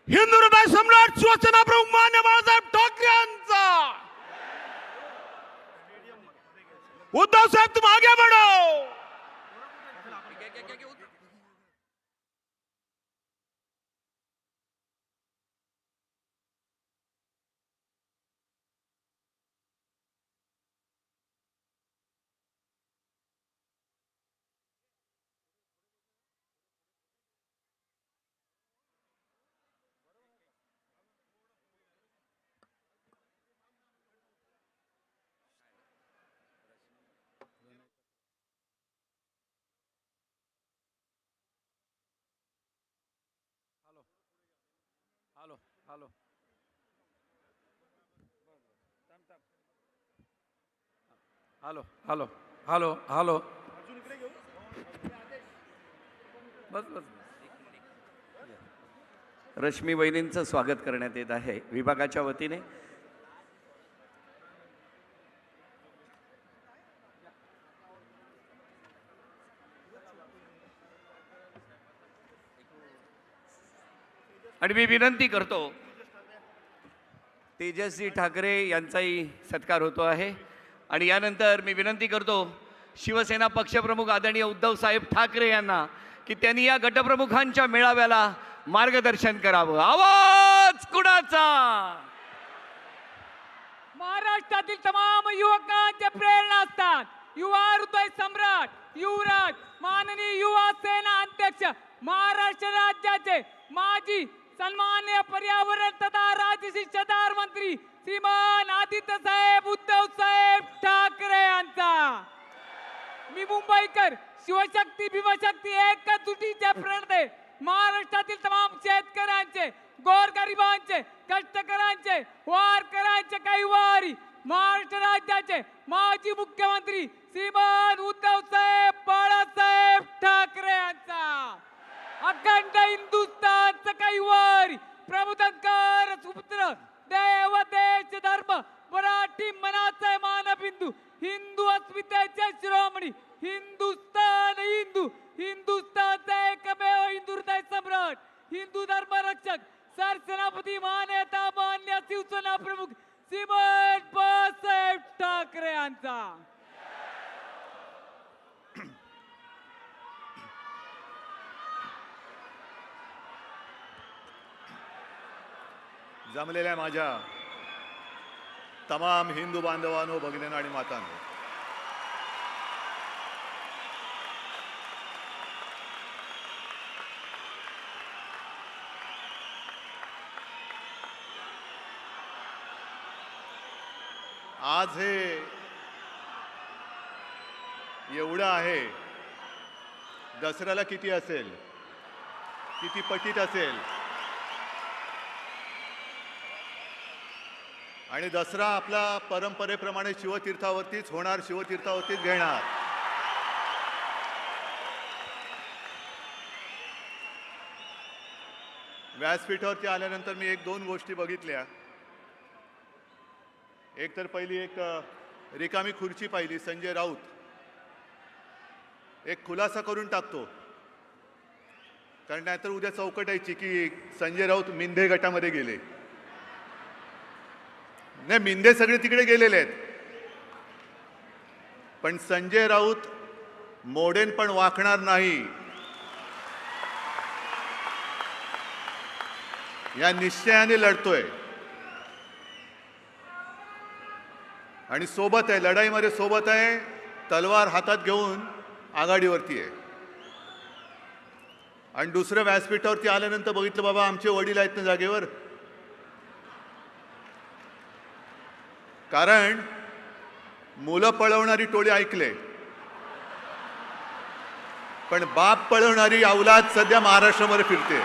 हिंदू हृदय सम्राट शिवसेना प्रमुख मान्य बाळासाहेब ठाकरे यांचा। उद्धव साहेब तुम आगे बढ़ो। Hello hello hello hello hello hello बस बस रश्मी वहिनींचं स्वागत करण्यात येत आहे विभागाच्या वतीने। आणि मी विनंती करतो तेजस्वी ठाकरे यांचाही सत्कार होतो आहे। आणि यानंतर मी विनंती करतो शिवसेना पक्षप्रमुख आदरणीय उद्धव साहेब ठाकरे यांना की त्यांनी या गटप्रमुखांच्या मेळाव्याला मार्गदर्शन करावं। आवाज कुणाचा? महाराष्ट्रातील तमाम युवकांचे प्रेरणा असतात। युवा हृदय सम्राट युवराज माननीय युवा सेना अध्यक्ष महाराष्ट्र राज्याचे माजी सन्मान्य पर्यावरण तथा राजशिष्टाचार मंत्री श्रीमान आदित्य साहेब उद्धव साहेब ठाकरे यांचा। मी मुंबईकर शिवशक्ती भीमशक्ती एकजुटीचे प्रणेते महाराष्ट्रातील तमाम शेतकऱ्यांचे गोरगरिबांचे कष्टकऱ्यांचे वारकऱ्यांचे काही वारी महाराष्ट्र राज्याचे माजी मुख्यमंत्री श्रीमान उद्धव साहेब बाळासाहेब ठाकरे यांचा। अखंड हिंदुस्थानचं काही वारी प्रबोधनकार सुपुत्र देव देश धर्म मराठी मनाचे मानबिंदू हिंदू अस्मितेचे शिरोमणी हिंदुस्थान हिंदू हिंदुस्थानचा एकमेव हिंदू हृदय सम्राट हिंदू धर्म रक्षक सरसेनापती मान्यता मान्य शिवसेना प्रमुख श्रीमान बाळासाहेब ठाकरे यांचा। जमलेल्या माझ्या तमाम हिंदू बांधवांनो भगिनींनो आणि मातांनो, आज हे एवढं आहे, दसऱ्याला किती असेल, किती पटीत असेल। आणि दसरा आपला परंपरेप्रमाणे शिवतीर्थावरतीच होणार, शिवतीर्थावरतीच घेणार। व्यासपीठावरती आल्यानंतर मी एक दोन गोष्टी बघितल्या। एक तर पहिली एक रिकामी खुर्ची पाहिली, संजय राऊत एक खुलासा करून टाकतो, कारण नाहीतर उद्या चौकट यायची की संजय राऊत मिंधे गटामध्ये गेले। नाही, मिंधे सगळे तिकडे गेलेले आहेत, पण संजय राऊत मोडेन पण वाकणार नाही या निश्चयाने लढतोय आणि सोबत आहे, लढाईमध्ये सोबत आहे, तलवार हातात घेऊन आघाडीवरती आहे। आणि दुसऱ्या व्यासपीठावरती आल्यानंतर बघितलं, बाबा आमचे वडील आहेत ना जागेवर, कारण मुलं पळवणारी टोळी ऐकले, पण बाप पळवणारी औलाद सध्या महाराष्ट्रामध्ये फिरते।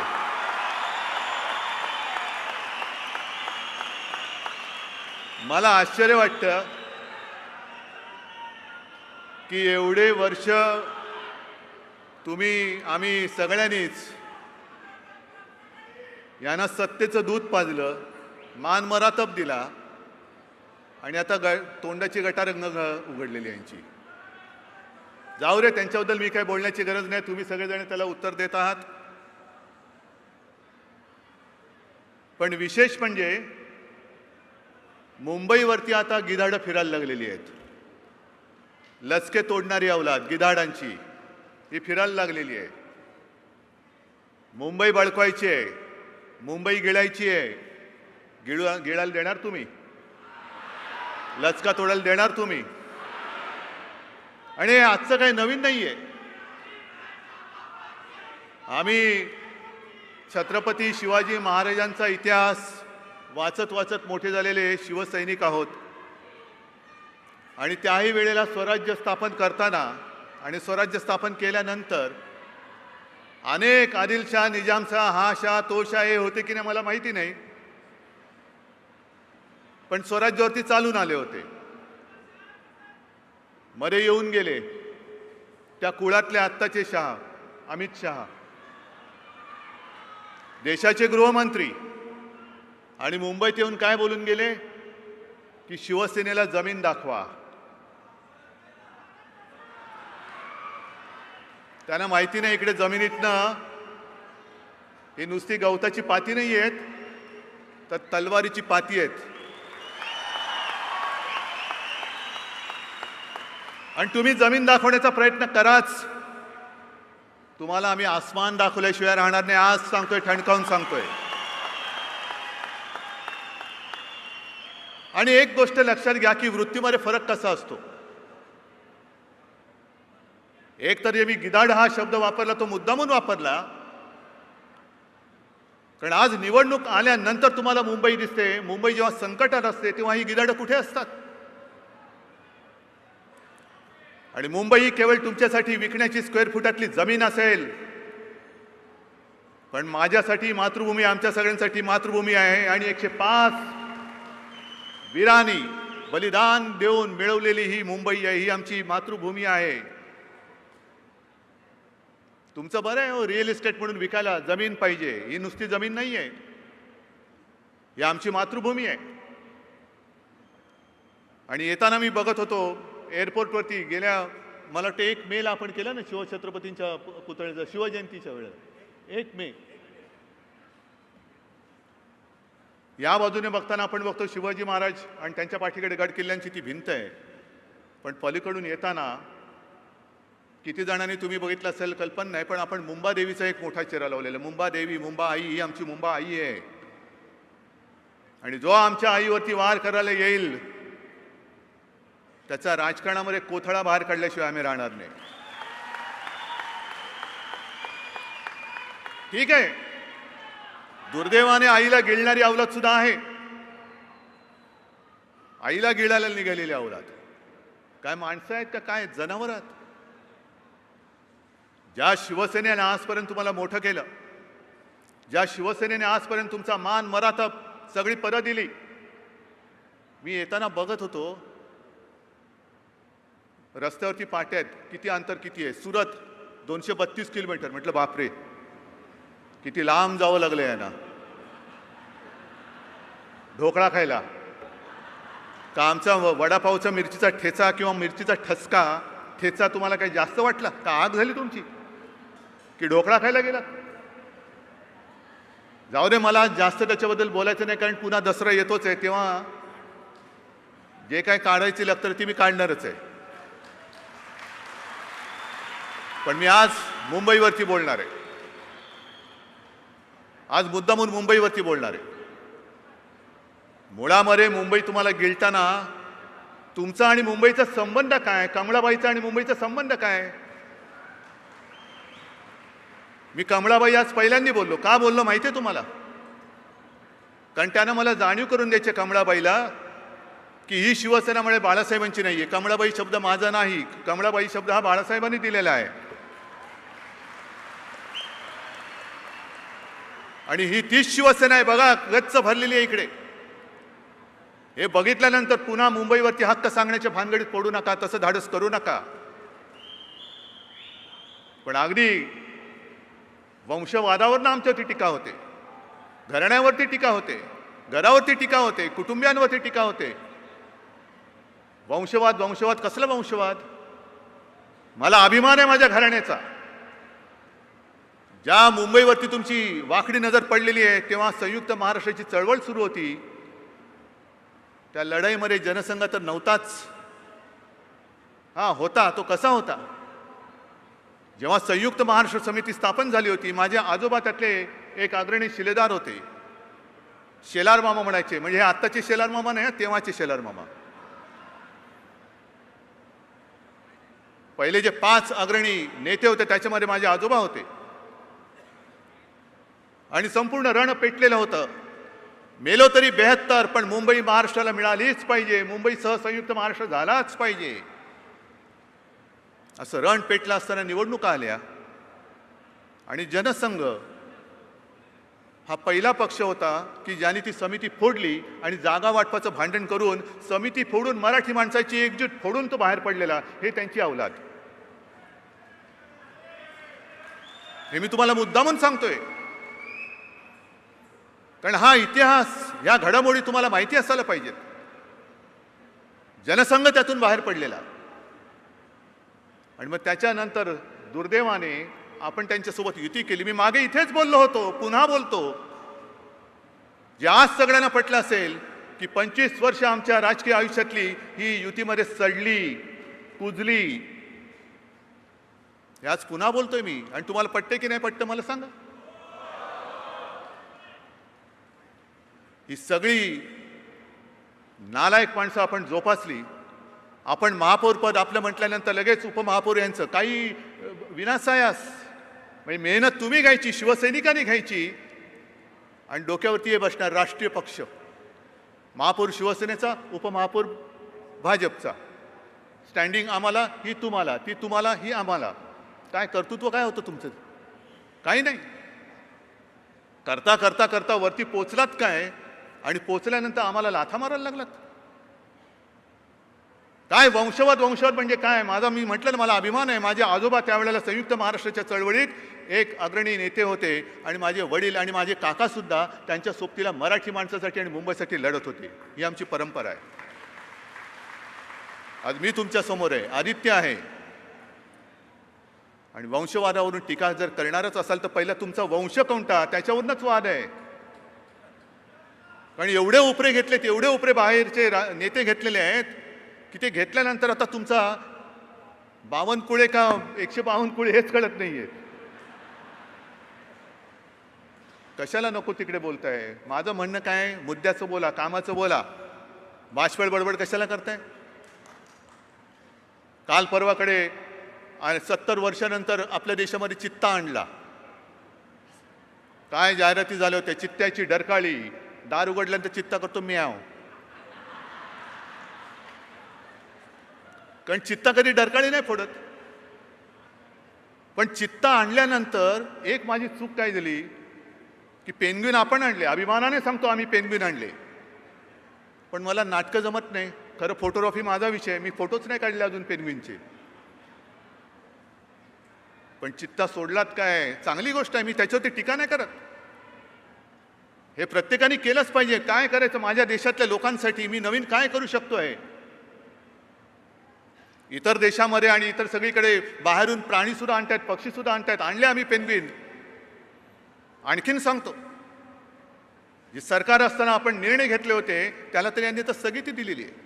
मला आश्चर्य वाटतं की एवढे वर्ष तुम्ही आम्ही सगळ्यांनीच यांना सत्तेचं दूध पाजलं, मान मरातब दिला, आणि आता तोंडाची गटार उघडलेली यांची। जाऊ रे, त्यांच्याबद्दल मी काय बोलण्याची गरज नाही, तुम्ही सगळेजण त्याला उत्तर देत आहात। पण विशेष म्हणजे मुंबईवरती आता गिधाडं फिरायला लागलेली आहेत. लचके तोडणारी अवलाद गिधाडांची ही फिरायला लागलेली आहे. मुंबई बळकवायची आहे, मुंबई गिळायची आहे. गिळायला देणार तुम्ही? लचका तोडायला देणार तुम्ही? आणि आजचं काही नवीन नाही आहे. आम्ही छत्रपती शिवाजी महाराजांचा इतिहास वाचत वाचत मोठे झालेले शिवसैनिक आहोत. आणि त्याही वेळेला स्वराज्य स्थापन करताना आणि स्वराज्य स्थापन केल्यानंतर अनेक आदिलशाह, निजामशाह, हा शाह, तो शाह हे होते की नाही मला माहिती नाही, पण स्वराज्यावरती चालून आले होते. मध्ये येऊन गेले त्या कुळातले आत्ताचे शाह अमित शहा, देशाचे गृहमंत्री, आणि मुंबईत येऊन काय बोलून गेले की शिवसेनेला जमीन दाखवा. त्यांना माहिती नाही इकडे जमिनीतनं ही नुसती गवताची पाती नाही आहेत, तर तलवारीची पाती आहेत. आणि तुम्ही जमीन दाखवण्याचा प्रयत्न कराच, तुम्हाला आम्ही आसमान दाखवल्याशिवाय राहणार नाही. आज सांगतोय, ठणकावून सांगतोय. आणि एक गोष्ट लक्षात घ्या की वृत्तीमध्ये फरक कसा असतो. एक तर मी गिधाड हा शब्द वापरला तो मुद्दामून वापरला, कारण आज निवडणूक आल्यानंतर तुम्हाला मुंबई दिसते. मुंबई जेव्हा संकटात असते तेव्हा ही गिधाडं कुठे असतात? आणि मुंबई ही केवळ तुमच्यासाठी विकण्याची स्क्वेअर फुटातली जमीन असेल, पण माझ्यासाठी मातृभूमी, आमच्या सगळ्यांसाठी मातृभूमी आहे. आणि 105 वीरांनी बलिदान देऊन मिळवलेली ही मुंबई आहे, ही आमची मातृभूमी आहे. तुमचं बरं आहे हो, रिअल इस्टेट म्हणून विकायला जमीन पाहिजे. ही नुसती जमीन नाही आहे, ही आमची मातृभूमी आहे. आणि येताना मी बघत होतो एअरपोर्टवरती, गेल्या मला वाटतं 1 मेला आपण केलं ना शिवछत्रपतींच्या पुतळ्याचं, शिवजयंतीच्या वेळेला 1 मे. या बाजूने बघताना आपण बघतो शिवाजी महाराज आणि त्यांच्या पाठीकडे गड किल्ल्यांची ती भिंत आहे. पण पलीकडून येताना किती जणांनी तुम्ही बघितलं असेल कल्पना नाही, पण आपण मुंबादेवीचा एक मोठा चेहरा लावलेला. मुंबादेवी, मुंबा आई, ही आमची मुंबा आई आहे. आणि जो आमच्या आईवरती वार करायला येईल त्याचा राजकारणामध्ये कोथळा बाहेर काढल्याशिवाय आम्ही राहणार नाही. ठीक आहे, दुर्दैवाने आईला गिळणारी अवलाद सुद्धा आहे. आईला गिळायला निघालेली अवलाद काय माणसं आहेत का काय जनावर आहेत? ज्या शिवसेनेने आजपर्यंत तुम्हाला मोठं केलं, ज्या शिवसेनेने आजपर्यंत तुमचा मान मरातब सगळी पदं दिली. मी येताना बघत होतो रस्त्यावरती पाट्या आहेत, किती अंतर किती आहे. सुरत 232 किलोमीटर. म्हटलं बापरे, किती लांब जावं लागलं यांना ढोकळा खायला. का आमचा वडापावचा मिरचीचा ठेचा किंवा मिरचीचा ठेचा तुम्हाला काही जास्त वाटला का? आग झाली तुमची की ढोकळा खायला गेलात? जाऊ दे, मला जास्त त्याच्याबद्दल बोलायचं नाही, कारण पुन्हा दसरा येतोच आहे, तेव्हा जे काय काढायची लागतं ती मी काढणारच आहे. पण मी आज मुंबईवरती बोलणार आहे. आज मुद्दामून मुंबईवरती बोलणार आहे. मुळामध्ये मुंबई तुम्हाला गिळताना तुमचा आणि मुंबईचा संबंध काय? कमळाबाईचा आणि मुंबईचा संबंध काय? मी कमळाबाई आज पहिल्यांदा बोललो. का बोललो माहिती आहे तुम्हाला? कारण त्यानं मला जाणीव करून द्यायचे कमळाबाईला की ही शिवसेनामुळे बाळासाहेबांची नाही आहे. कमळाबाई शब्द माझा नाही, कमळाबाई शब्द हा बाळासाहेबांनी दिलेला आहे. आणि ही तीच शिवसेना आहे बघा, गच्च भरलेली आहे इकडे. हे बघितल्यानंतर पुन्हा मुंबईवरती हक्क सांगण्याच्या भानगडीत पडू नका, तसं धाडस करू नका. पण अगदी वंशवादावर ना आमच्यावरती टीका होते, घराण्यावरती टीका होते, घरावरती टीका होते, कुटुंबियांवरती टीका होते. वंशवाद वंशवाद कसला वंशवाद? मला अभिमान आहे माझ्या घराण्याचा. ज्या मुंबईवरती तुमची वाकडी नजर पडलेली आहे तेव्हा संयुक्त महाराष्ट्राची चळवळ सुरू होती, त्या लढाईमध्ये जनसंघ तर नव्हताच. होता. तो कसा होता? जेव्हा संयुक्त महाराष्ट्र समिती स्थापन झाली होती, माझे आजोबा त्यातले एक अग्रणी शिलेदार होते. शेलार मामा म्हणायचे. म्हणजे हे आत्ताचे शेलार मामा नाही, तेव्हाचे शेलार मामा. पहिले जे 5 अग्रणी नेते होते त्याच्यामध्ये माझे आजोबा होते. आणि संपूर्ण रण पेटलेलं होतं. मेलो तरी 72, पण मुंबई महाराष्ट्राला मिळालीच पाहिजे, मुंबईसह संयुक्त महाराष्ट्र झालाच पाहिजे, असं रण पेटलं असताना निवडणुका आल्या आणि जनसंघ हा पहिला पक्ष होता की ज्याने ती समिती फोडली आणि जागा वाटपाचं भांडण करून समिती फोडून मराठी माणसाची एकजूट फोडून तो बाहेर पडलेला. हे त्यांची अवलाद. हे मी तुम्हाला मुद्दामून सांगतोय, कारण हा इतिहास, या घडामोडी तुम्हाला माहिती असायला पाहिजेत. जनसंघ त्यातून बाहेर पडलेला आणि मग त्याच्यानंतर दुर्दैवाने आपण त्यांच्यासोबत युती केली. मी मागे इथेच बोललो होतो, पुन्हा बोलतो, जे आज सगळ्यांना पटलं असेल की 25 वर्ष आमच्या राजकीय आयुष्यातली ही युतीमध्ये सडली, कुजली. याच पुन्हा बोलतोय मी. आणि तुम्हाला पटते की नाही पटतं मला सांगा. ही सगळी नालायक माणसं आपण जोपासली. आपण महापौर पद आपलं म्हटल्यानंतर लगेच उपमहापौर यांचं काही विनासायास, म्हणजे मेहनत तुम्ही घ्यायची, शिवसैनिकांनी घ्यायची आणि डोक्यावरती हे बसणार राष्ट्रीय पक्ष. महापौर शिवसेनेचा, उपमहापौर भाजपचा. स्टँडिंग आम्हाला, ही तुम्हाला, ती तुम्हाला, ही आम्हाला. काय कर्तृत्व काय होतं तुमचं? काही नाही. करता करता करता वरती पोचलात काय आणि पोचल्यानंतर आम्हाला लाथा मारायला लागलात. काय वंशवाद म्हणजे काय? मी म्हटलं ना, मला अभिमान आहे. माझे आजोबा त्यावेळेला संयुक्त महाराष्ट्राच्या चळवळीत एक अग्रणी नेते होते आणि माझे वडील आणि माझे काकासुद्धा त्यांच्या सोबतीला मराठी माणसासाठी आणि मुंबईसाठी लढत होते. ही आमची परंपरा आहे. आज मी तुमच्या समोर आहे, आदित्य आहे. आणि वंशवादावरून टीका जर करणारच असाल तर पहिला तुमचा वंश कोणता, त्याच्यावरूनच वाद आहे. कारण एवढे उपरे घेतलेत, एवढे उपरे बाहेरचे नेते घेतलेले आहेत की ते घेतल्यानंतर आता तुमचा 52 कुळे का 152 कुळे हेच कळत नाहीये. कशाला नको तिकडे बोलताय? माझं म्हणणं काय, मुद्द्याचं बोला, कामाचं बोला. बाष्पळ बडबड कशाला करताय? काल परवाकडे 70 वर्षानंतर आपल्या देशामध्ये चित्ता आणला. काय जाहिराती झाल्या होत्या, चित्त्याची डरकाळी. दार उघडल्यानंतर चित्ता करतो म्याव. कारण चित्ता कधी डरकाळी नाही फोडत. पण चित्ता आणल्यानंतर एक माझी चूक काय झाली की पेंग्विन आपण आणले. अभिमानाने सांगतो आम्ही पेंग्विन आणले. पण मला नाटकं जमत नाही. खरं फोटोग्राफी माझा विषय, मी फोटोच नाही काढले अजून पेंग्विनचे. पण चित्ता सोडलात काय, चांगली गोष्ट आहे. मी त्याच्यावरती टीका नाही करत. हे प्रत्येकाने केलंच पाहिजे. काय करायचं माझ्या देशातल्या लोकांसाठी, मी नवीन काय करू शकतोय. इतर देशामध्ये आणि इतर सगळीकडे बाहेरून प्राणी सुद्धा आणतात, पक्षी सुद्धा आणतात. आणले आम्ही पेंग्विन. आणखीन सांगतो, जे सरकार असताना आपण निर्णय घेतले होते त्याला तरी यांनी तर स्थगिती दिलेली आहे.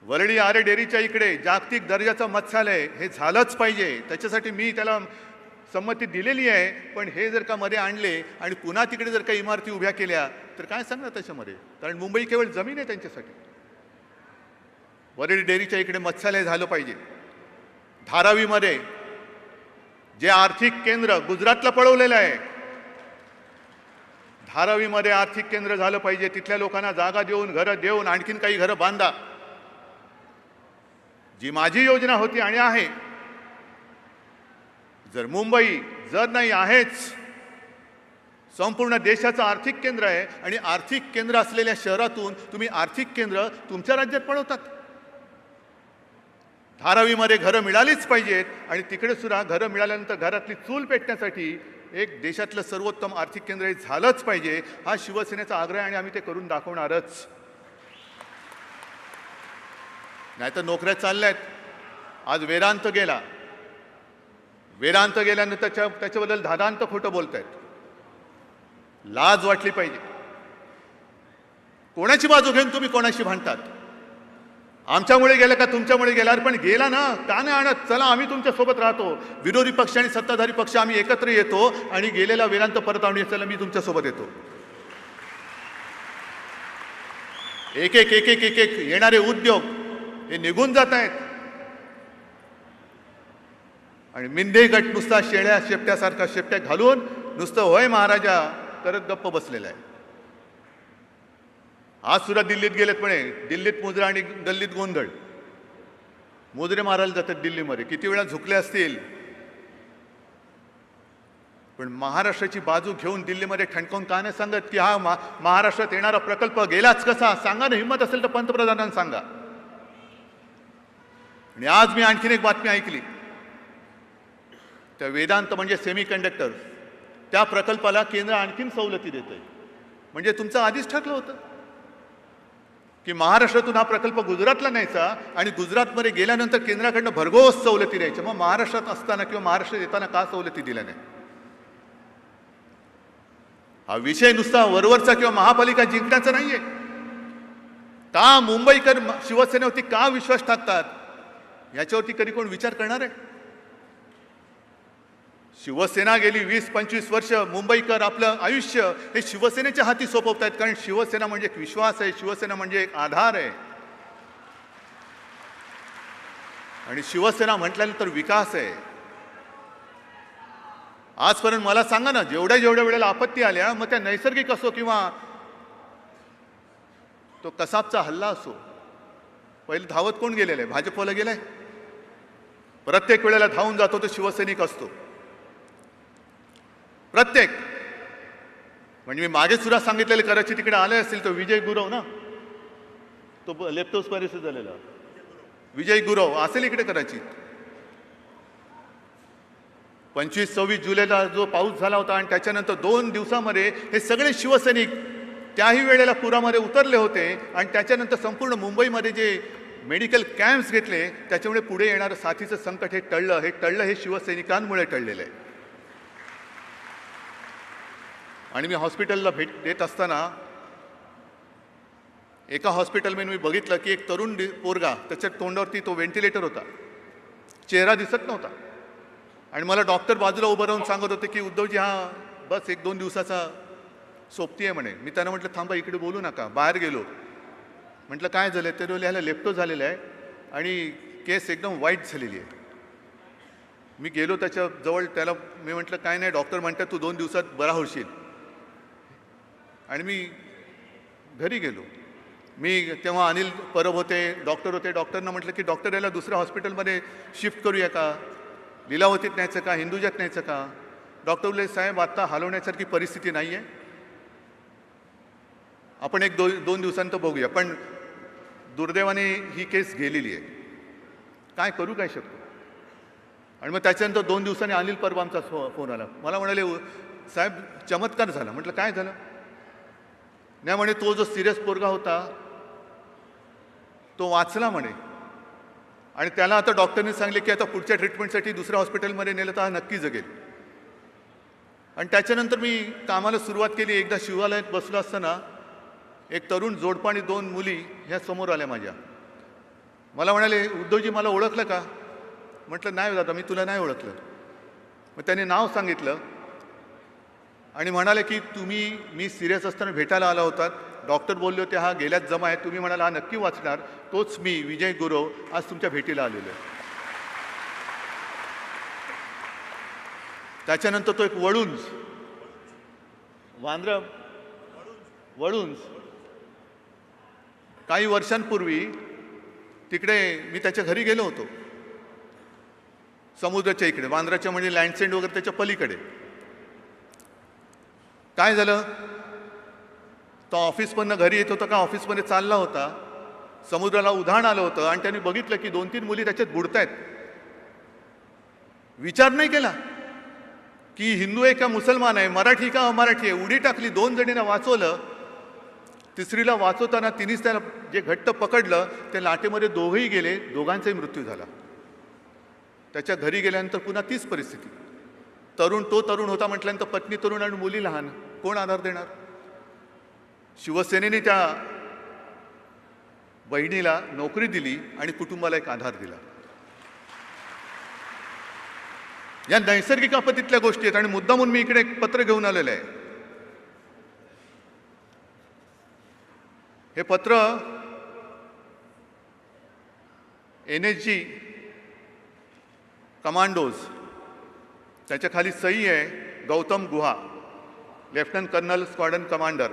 वरळी आरे डेअरीच्या इकडे जागतिक दर्जाचं मत्स्यालय हे झालंच पाहिजे. त्याच्यासाठी मी त्याला संमती दिलेली आहे. पण हे जर का मध्ये आणले आणि पुन्हा तिकडे जर का इमारती उभ्या केल्या तर काय सांगणार त्याच्यामध्ये? कारण मुंबई केवळ जमीन आहे त्यांच्यासाठी. वरळी डेअरीच्या इकडे मत्स्यालय झालं पाहिजे. धारावीमध्ये जे आर्थिक केंद्र गुजरातला पळवलेलं आहे, धारावीमध्ये आर्थिक केंद्र झालं पाहिजे. तिथल्या लोकांना जागा देऊन, घरं देऊन, आणखीन काही घरं बांधा. जी माझी योजना होती आणि आहे, जर मुंबई जर नाही आहेच संपूर्ण देशाचं आर्थिक केंद्र आहे आणि आर्थिक केंद्र असलेल्या शहरातून तुम्ही आर्थिक केंद्र तुमच्या राज्यात पळवतात. धारावीमध्ये घरं मिळालीच पाहिजेत आणि तिकडे सुद्धा घरं मिळाल्यानंतर घरातली चूल पेटण्यासाठी एक देशातलं सर्वोत्तम आर्थिक केंद्र हे झालंच पाहिजे. हा शिवसेनेचा आग्रह आणि आम्ही ते करून दाखवणारच. नाहीतर नोकऱ्या चालल्यात. आज वेदांत गेला. वेदांत गेल्यानंतर त्याच्याबद्दल धादांत खोटं बोलतायत. लाज वाटली पाहिजे. कोणाची बाजू घेऊन तुम्ही कोणाशी भांडतात? आमच्यामुळे गेलं का तुमच्यामुळे गेला? पण गेला ना, का नाही आणत? चला आम्ही तुमच्या सोबत राहतो. विरोधी पक्ष आणि सत्ताधारी पक्ष आम्ही एकत्र येतो आणि गेलेला वेदांत परत आणून चला मी तुमच्या सोबत येतो. एक एक एक एक एक एक येणारे उद्योग हे निघून जात आहेत आणि मिंदे गट नुसता शेळ्या शेपट्यासारखा शेपट्या घालून नुसतं होय महाराजा करत गप्प बसलेला आहे. आज सुद्धा दिल्लीत गेलेत म्हणे. दिल्लीत मुजरा आणि गल्लीत गोंधळ. मुजरे मारायला जातात दिल्लीमध्ये. किती वेळा झुकले असतील. पण महाराष्ट्राची बाजू घेऊन दिल्लीमध्ये ठणकावून का नाही सांगत की हा महाराष्ट्रात येणारा प्रकल्प गेलाच कसा? सांगा ना, हिंमत असेल तर पंतप्रधानांना सांगा. आणि आज मी आणखीन एक बातमी ऐकली. त्या वेदांत म्हणजे सेमी कंडक्टर त्या प्रकल्पाला केंद्र आणखीन सवलती देतंय. म्हणजे तुमचं आधीच ठरलं होतं की महाराष्ट्रातून हा प्रकल्प गुजरातला न्यायचा आणि गुजरातमध्ये गेल्यानंतर केंद्राकडनं भरघोस सवलती द्यायच्या. मग महाराष्ट्रात असताना किंवा महाराष्ट्रात येताना का सवलती दिल्या नाही? हा विषय नुसता वरवरचा किंवा महापालिका जिंकण्याचा नाहीये. का मुंबईकर शिवसेनेवरती का विश्वास टाकतात याच्यावरती कधी कोण विचार करणार आहे? शिवसेना गेली 20-25 वर्ष मुंबईकर आपलं आयुष्य हे शिवसेनेच्या हाती सोपवत आहेत. कारण शिवसेना म्हणजे एक विश्वास आहे. शिवसेना म्हणजे एक आधार आहे. आणि शिवसेना म्हटल्यानंतर विकास आहे. आजपर्यंत मला सांगा ना, जेवढ्या वेळेला आपत्ती आल्या, मग त्या नैसर्गिक असो किंवा तो कसाबचा हल्ला असो, पहिले धावत कोण गेलेलं आहे? भाजपवाला गेलाय. प्रत्येक वेळेला धावून जातो तो शिवसैनिक असतो. प्रत्येक. म्हणजे मी मागे सुद्धा सांगितलेले, कराची तिकडे आले असतील तो विजय गुरव ना, तो लेप्टोस्पायरोसिस झालेला विजय गुरव असेल इकडे कराचीत. 25-26 जुलैला जो पाऊस झाला होता आणि त्याच्यानंतर 2 दिवसामध्ये हे सगळे शिवसैनिक त्याही वेळेला पुरामध्ये उतरले होते. आणि त्याच्यानंतर संपूर्ण मुंबईमध्ये जे मेडिकल कॅम्प्स घेतले, त्याच्यामुळे पुढे येणारं साथीचं संकट हे टळलं हे शिवसैनिकांमुळे टळलेलं आहे. आणि मी हॉस्पिटलला भेट देत असताना एका हॉस्पिटलमध्ये मी बघितलं की एक तरुण पोरगा, त्याच्या तोंडावरती तो व्हेंटिलेटर होता, चेहरा दिसत नव्हता. आणि मला डॉक्टर बाजूला उभं राहून सांगत होते की उद्धवजी हा बस 1-2 दिवसाचा सोबती आहे म्हणे. मी त्यांना म्हटलं थांबा, इकडे बोलू नका. बाहेर गेलो. म्हटलं काय झालं? ते बोलले ह्याला लेप्टो झालेला आहे आणि केस एकदम वाईट झालेली आहे. मी गेलो त्याच्याजवळ. त्याला मी म्हटलं काय नाही, डॉक्टर म्हणतात तू 2 दिवसात बरा होशील. आणि मी घरी गेलो. मी तेव्हा अनिल परब होते, डॉक्टर होते. डॉक्टरना म्हटलं की डॉक्टर याला दुसऱ्या हॉस्पिटलमध्ये शिफ्ट करूया का, लीलावतीत न्यायचं का, हिंदुजात न्यायचं का? डॉक्टर बोलले साहेब आता हलवण्यासारखी परिस्थिती नाही आहे, आपण 1-2 दिवसांत बघूया. पण दुर्दैवाने ही केस गेलेली आहे, काय करू काय शकतो? आणि मग त्याच्यानंतर 2 दिवसांनी अनिल परब आमचा फोन आला. मला म्हणाले साहेब चमत्कार झाला. म्हटलं काय झालं? नाही म्हणे तो जो सिरियस पोरगा होता तो वाचला म्हणे. आणि त्याला आता डॉक्टरने सांगले की आता पुढच्या ट्रीटमेंटसाठी दुसऱ्या हॉस्पिटलमध्ये नेलं तर हा नक्की जगेल. आणि त्याच्यानंतर मी कामाला सुरुवात केली. एकदा शिवालयात बसलो असताना एक तरुण जोडपं आणि 2 मुली ह्या समोर आल्या माझ्या. मला म्हणाले उद्धवजी मला ओळखलं का? म्हटलं नाही दादा, मी तुला नाही ओळखलं. मग त्याने नाव सांगितलं आणि म्हणाले की मी सिरियस असताना भेटायला आला होतात. डॉक्टर बोलले होते हा गेल्यात जमा आहे, तुम्ही म्हणाला हा नक्की वाचणार. तोच मी विजय गुरव आज तुमच्या भेटीला आलेलो आहे. त्याच्यानंतर तो एक वळुंज काही वर्षांपूर्वी तिकडे मी त्याच्या घरी गेलो होतो, समुद्राच्या इकडे, वांद्राच्या म्हणजे लँडसेंड वगैरे त्याच्या पलीकडे. काय झालं? तो ऑफिसमधनं घरी येत होता का ऑफिसमध्ये चालला होता, समुद्राला उधाण आलं होतं आणि त्यांनी बघितलं की 2-3 मुली त्याच्यात बुडतायत. विचार नाही केला की हिंदू आहे का मुसलमान आहे, मराठी का अमराठी आहे. उडी टाकली. 2 जणींना वाचवलं. तिसरीला वाचवताना तिनेच त्याला जे घट्ट पकडलं, त्या लाटेमध्ये दोघंही गेले. दोघांचाही मृत्यू झाला. त्याच्या घरी गेल्यानंतर पुन्हा तीच परिस्थिती. तो तरुण होता म्हटल्यानंतर पत्नी तरुण आणि मुली लहान, कोण आधार देणार? शिवसेनेने त्या बहिणीला नोकरी दिली आणि कुटुंबाला एक आधार दिला. या नैसर्गिक आपत्तीतल्या गोष्टी आहेत आणि मुद्दामून मी इकडे एक पत्र घेऊन आलेलं आहे. हे पत्र NSG कमांडोज, त्याच्या खाली सही आहे गौतम गुहा, लेफ्टनंट कर्नल स्क्वॉड्रन कमांडर.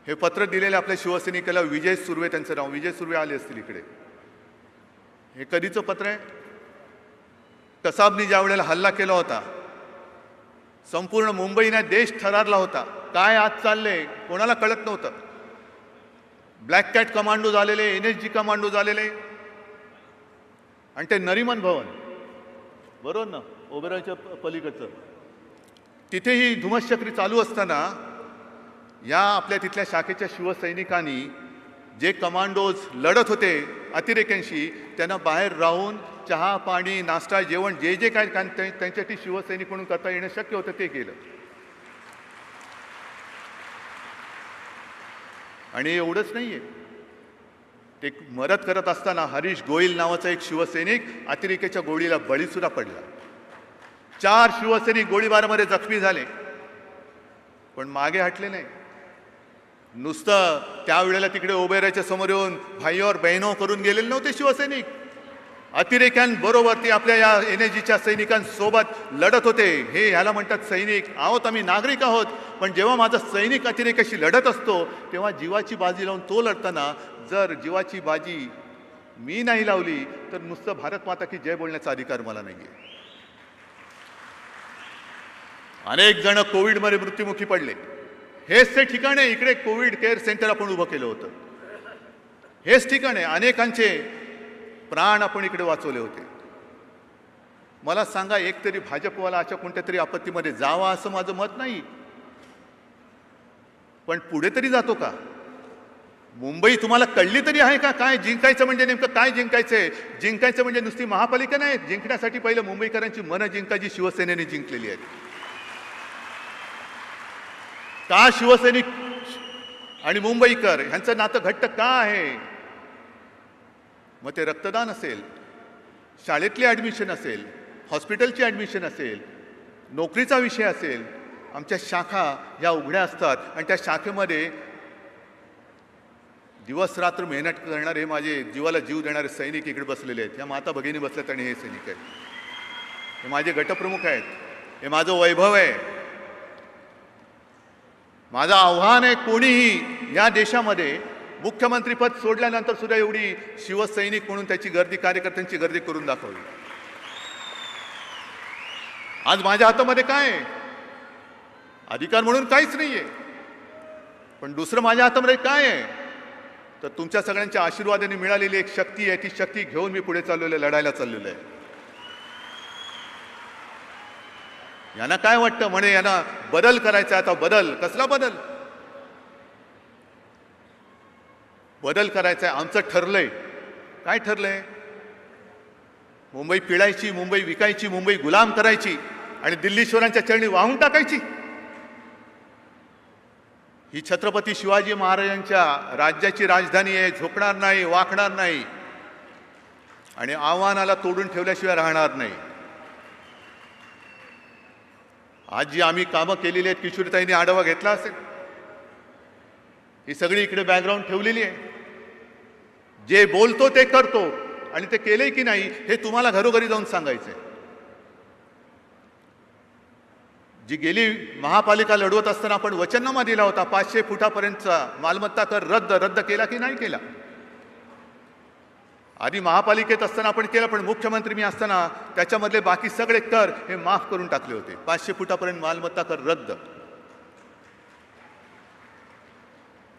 हे पत्र दिलेले आपल्या शिवसैनिकाला विजय सुर्वे, त्यांचं नाव विजय सुर्वे आले असतील इकडे. हे कधीचं पत्र आहे? कसाबनी ज्या वेळेला हल्ला केला होता, संपूर्ण मुंबईने देश थरारला होता. काय आज चाललंय कोणाला कळत नव्हतं. ब्लॅक कॅट कमांडो झालेले, NSG कमांडो झालेले, आणि ते नरिमन भवन, बरोबर ना, ओबेरॉयच्या पलीकडचं, तिथेही धुमश्चक्री चालू असताना या आपल्या तिथल्या शाखेच्या शिवसैनिकांनी जे कमांडोज लढत होते अतिरेक्यांशी, त्यांना बाहेर राहून चहा पाणी नाश्ता जेवण जे जे काय त्यांच्यासाठी शिवसैनिक म्हणून करता येणं शक्य होतं ते केलं. आणि एवढंच नाहीये, ते मदत करत असताना हरीश गोयल नावाचा एक शिवसैनिक अतिरेक्याच्या गोळीला बळीसुद्धा पडला. 4 शिवसैनिक गोळीबारामध्ये जखमी झाले, पण मागे हटले नाही. नुसतं त्यावेळेला तिकडे ओबेरायच्या समोर येऊन भाईवर बहिणो करून गेलेले नव्हते शिवसैनिक. अतिरेक्यांबरोबर ते आपल्या या NSGच्या सैनिकांसोबत लढत होते. हे ह्याला म्हणतात सैनिक. आहोत आम्ही, नागरिक आहोत, पण जेव्हा माझा सैनिक अतिरेक्याशी लढत असतो तेव्हा जीवाची बाजी लावून तो लढताना जर जीवाची बाजी मी नाही लावली तर नुसतं भारत माता की जय बोलण्याचा अधिकार मला नाहीये. अनेक जण कोविडमध्ये मृत्युमुखी पडले. हेच ते ठिकाण आहे, इकडे कोविड केअर सेंटर आपण उभं केलं होतं. हेच ठिकाण आहे, अनेकांचे प्राण आपण इकडे वाचवले होते. मला सांगा, एकतरी भाजपवाला अशा कोणत्या तरी आपत्तीमध्ये जावा असं माझं मत नाही, पण पुढे तरी जातो का? मुंबई तुम्हाला कळली तरी आहे का? काय जिंकायचं म्हणजे नेमकं काय जिंकायचंय? जिंकायचं म्हणजे नुसती महापालिका नाही, जिंकण्यासाठी पहिलं मुंबईकरांची मनं जिंकायची शिवसेनेने जिंकलेली आहेत. का शिवसैनिक आणि मुंबईकर ह्यांचं नातं घट्ट का आहे? मग ते रक्तदान असेल, शाळेतली ॲडमिशन असेल, हॉस्पिटलची ॲडमिशन असेल, नोकरीचा विषय असेल, आमच्या शाखा ह्या उघड्या असतात आणि त्या शाखेमध्ये दिवस रात्र मेहनत करणारे माझे जीवाला जीव देणारे सैनिक इकडे बसलेले आहेत. या माता भगिनी बसल्यात आणि हे सैनिक आहेत. हे माझे गटप्रमुख आहेत. हे माझं वैभव आहे. माझं आव्हान आहे, कोणीही या देशामध्ये मुख्यमंत्रीपद सोडल्यानंतर सुद्धा एवढी शिवसैनिक म्हणून त्याची गर्दी, कार्यकर्त्यांची गर्दी करून दाखवली. आज माझ्या हातामध्ये काय आहे? अधिकार म्हणून काहीच नाहीये, पण दुसरं माझ्या हातामध्ये काय आहे? तर तुमच्या सगळ्यांच्या आशीर्वादाने मिळालेली एक शक्ती आहे. ती शक्ती घेऊन मी पुढे चाललेलो आहे, लढायला चाललेलो आहे. यांना काय वाटतं म्हणे यांना बदल करायचा. आता बदल कसला बदल? बदल करायचा आहे. आमचं ठरलंय. काय ठरलंय? मुंबई पिळायची, मुंबई विकायची, मुंबई गुलाम करायची आणि दिल्लीश्वरांच्या चरणी वाहून टाकायची. ही छत्रपती शिवाजी महाराजांच्या राज्याची राजधानी आहे. झोपणार नाही, वाकणार नाही आणि आव्हानाला तोडून ठेवल्याशिवाय राहणार नाही. आज जी आम्ही कामं केलेली आहेत, किशोरीताईंनी आढावा घेतला असेल, ही सगळी इकडे बॅकग्राऊंड ठेवलेली आहे. जे बोलतो ते करतो आणि ते केले की नाही हे तुम्हाला घरोघरी जाऊन सांगायचंय. जी गेली महापालिका लढवत असताना आपण वचननामा दिला होता 500 फुटापर्यंतचा मालमत्ता कर रद्द केला की नाही केला? आधी महापालिकेत असताना आपण केलं, पण मुख्यमंत्री मी असताना त्याच्यामधले बाकी सगळे कर हे माफ करून टाकले होते. 500 फुटापर्यंत मालमत्ता कर रद्द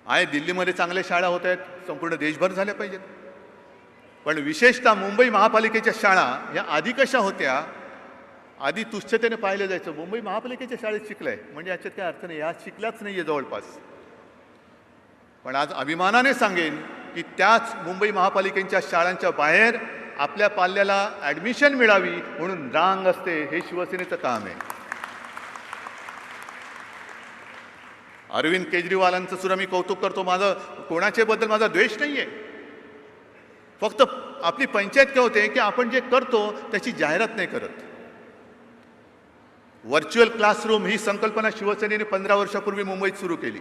आहे. दिल्लीमध्ये चांगल्या शाळा होत आहेत, संपूर्ण देशभर झाल्या पाहिजेत, पण विशेषतः मुंबई महापालिकेच्या शाळा या आधी कशा होत्या? आधी तुच्छतेने पाहिलं जायचं. मुंबई महापालिकेच्या शाळेत शिकलाय म्हणजे याच्यात काय अर्थ नाही, या शिकल्याच नाहीये जवळपास. पण आज अभिमानाने सांगेन की त्याच मुंबई महापालिकेच्या शाळांच्या बाहेर आपल्या पाल्याला ॲडमिशन मिळावी म्हणून रांग असते, हे शिवसेनेचं काम आहे. अरविंद केजरीवालांचं सुद्धा मी कौतुक करतो. माझं कोणाच्याबद्दल माझा द्वेष नाही आहे. फक्त आपली पंचायत काय होते की आपण जे करतो त्याची जाहिरात नाही करत. व्हर्च्युअल क्लासरूम ही संकल्पना शिवसेनेने 15 वर्षापूर्वी मुंबईत सुरू केली.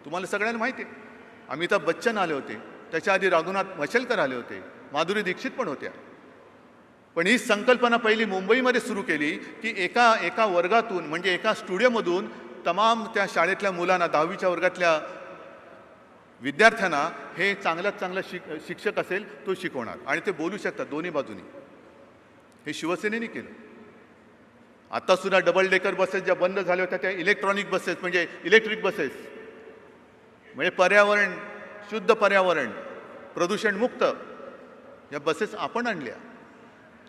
तुम्हाला सगळ्यांना माहिती आहे. अमिताभ बच्चन आले होते, त्याच्या आधी रघुनाथ मशेलकर आले होते, माधुरी दीक्षित पण होत्या. पण ही संकल्पना पहिली मुंबईमध्ये सुरू केली की एका वर्गातून म्हणजे एका स्टुडिओमधून तमाम त्या शाळेतल्या मुलांना 10वीच्या वर्गातल्या विद्यार्थ्यांना हे चांगल्यात चांगला शिक्षक असेल तो शिकवणार आणि ते बोलू शकतात दोन्ही बाजूनी. हे शिवसेनेने केलं. आत्तासुद्धा डबल डेकर बसेस ज्या बंद झाल्या होत्या त्या इलेक्ट्रॉनिक बसेस म्हणजे इलेक्ट्रिक बसेस म्हणजे पर्यावरण, शुद्ध पर्यावरण, प्रदूषणमुक्त या बसेस आपण आणल्या.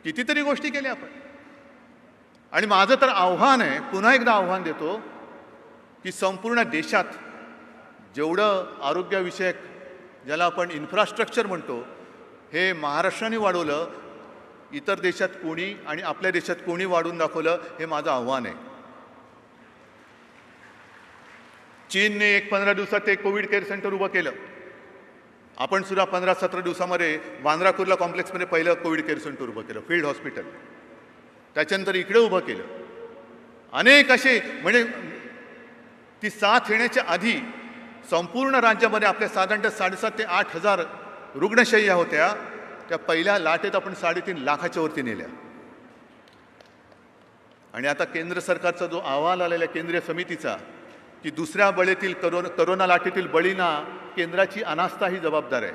कितीतरी गोष्टी केल्या आपण. आणि माझं तर आव्हान आहे, पुन्हा एकदा आव्हान देतो की संपूर्ण देशात जेवढं आरोग्यविषयक ज्याला आपण इन्फ्रास्ट्रक्चर म्हणतो हे महाराष्ट्राने वाढवलं, इतर देशात कोणी आणि आपल्या देशात कोणी वाढवून दाखवलं, हे माझं आव्हान आहे. चीनने 15 दिवसात एक कोविड केअर सेंटर उभं केलं. आपण सुद्धा 15-17 दिवसामध्ये बांद्रा कुर्ला कॉम्प्लेक्समध्ये पहिलं कोविड केअर सेंटर उभं केलं, फील्ड हॉस्पिटल. त्याच्यानंतर इकडे उभं केलं. अनेक असे म्हणजे ती साथ येण्याच्या आधी संपूर्ण राज्यामध्ये आपल्या साधारणतः 7,500 ते 8,000 रुग्णशय्या होत्या. त्या पहिल्या लाटेत आपण 3.5 लाखाच्या वरती नेल्या. आणि आता केंद्र सरकारचा जो अहवाल आलेला केंद्रीय समितीचा की दुसऱ्या बळीतील करोना लाटेतील बळींना केंद्राची अनास्था ही जबाबदार आहे.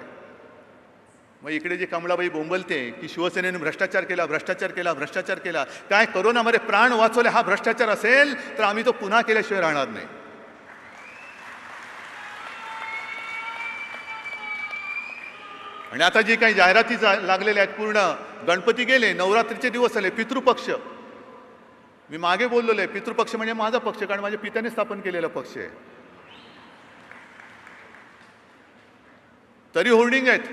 मग इकडे जे कमळाबाई बोंबलते की शिवसेनेने भ्रष्टाचार केला, भ्रष्टाचार केला, भ्रष्टाचार केला. काय करोनामध्ये प्राण वाचवले हा भ्रष्टाचार असेल तर आम्ही तो पुन्हा केल्याशिवाय राहणार नाही. आणि आता जे काही जाहिराती लागलेल्या आहेत पूर्ण, गणपती गेले, नवरात्रीचे दिवस आले, पितृपक्ष. मी मागे बोललेलो आहे, पितृपक्ष म्हणजे माझा पक्ष, कारण माझ्या पित्याने स्थापन केलेला पक्ष आहे. तरी होर्डिंग आहेत.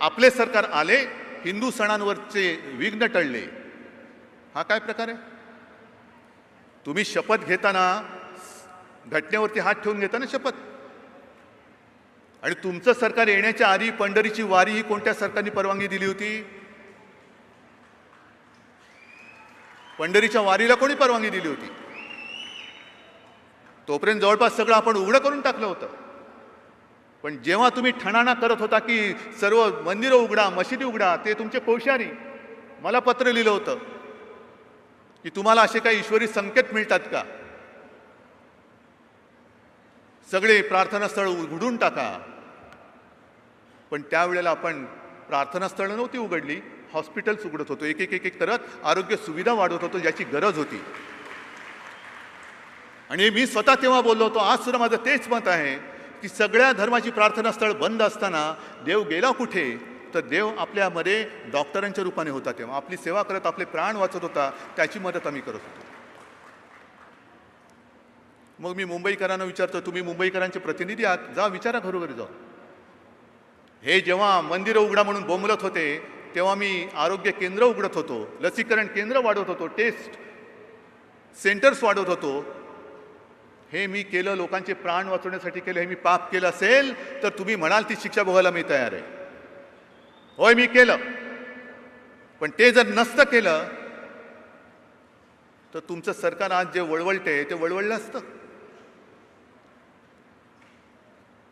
आपले सरकार आले, हिंदू सणांवरचे विघ्न टळले. हा काय प्रकार आहे? तुम्ही शपथ घेताना घटनेवरती हात ठेवून घेताना शपथ. आणि तुमचं सरकार येण्याच्या आधी पंढरीची वारी ही कोणत्या सरकारने परवानगी दिली होती? पंढरीच्या वारीला कोणी परवानगी दिली होती? तोपर्यंत जवळपास सगळं आपण उघडं करून टाकलं होतं. पण जेव्हा तुम्ही ठणाणा करत होता की सर्व मंदिरं उघडा, मशिदी उघडा, ते तुमचे कोश्यारी मला पत्र लिहिलं होतं की तुम्हाला असे काही ईश्वरी संकेत मिळतात का, सगळे प्रार्थनास्थळ उघडून टाका. पण त्यावेळेला आपण प्रार्थनास्थळं नव्हती उघडली, हॉस्पिटल्स उघडत होतो. एक एक एक एक करत आरोग्य सुविधा वाढवत होतो ज्याची गरज होती. आणि मी स्वतः तेव्हा बोललो होतो, आज सुद्धा माझं तेच मत आहे की सगळ्या धर्माची प्रार्थनास्थळ बंद असताना देव गेला कुठे? तर देव आपल्यामध्ये डॉक्टरांच्या रूपाने होता. तेव्हा आपली सेवा करत आपले प्राण वाचत होता, त्याची मदत आम्ही करत होतो. मग मी मुंबईकरांना विचारतो, तुम्ही मुंबईकरांचे प्रतिनिधी आहात, जा विचारा घरोघरी जाऊ. हे जेव्हा मंदिरं उघडा म्हणून बोंबलत होते तेव्हा मी आरोग्य केंद्र उघडत होतो, लसीकरण केंद्र वाढवत होतो, टेस्ट सेंटर्स वाढवत होतो. हे मी केलं, लोकांचे प्राण वाचवण्यासाठी केलं. हे मी पाप केलं असेल तर तुम्ही म्हणाल ती शिक्षा भोगायला मी तयार आहे. होय, मी केलं. पण ते जर नसतं केलं तर तुमचं सरकार आज जे वळवळते ते वळवळलं असतं.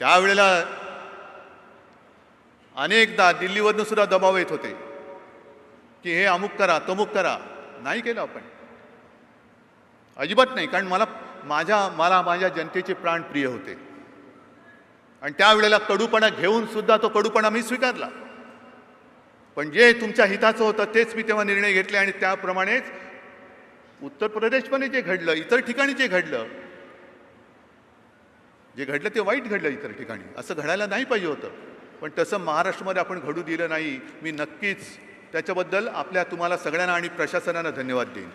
त्यावेळेला अनेकदा दिल्लीवरनं सुद्धा दबाव येत होते की हे अमुक करा, तमुक करा. नाही केलं आपण, अजिबात नाही. कारण मला माझ्या जनतेचे प्राण प्रिय होते. आणि त्यावेळेला कडूपणा घेऊन सुद्धा तो कडूपणा मी स्वीकारला. पण जे तुमच्या हिताचं होतं तेच मी तेव्हा निर्णय घेतले. आणि त्याप्रमाणेच उत्तर प्रदेशमध्ये जे घडलं, इतर ठिकाणी जे घडलं ते वाईट घडलं इतर ठिकाणी. असं घडायला नाही पाहिजे होतं. पण तसं महाराष्ट्रामध्ये आपण घडू दिलं नाही. मी नक्कीच त्याच्याबद्दल तुम्हाला सगळ्यांना आणि प्रशासनाला धन्यवाद देईन.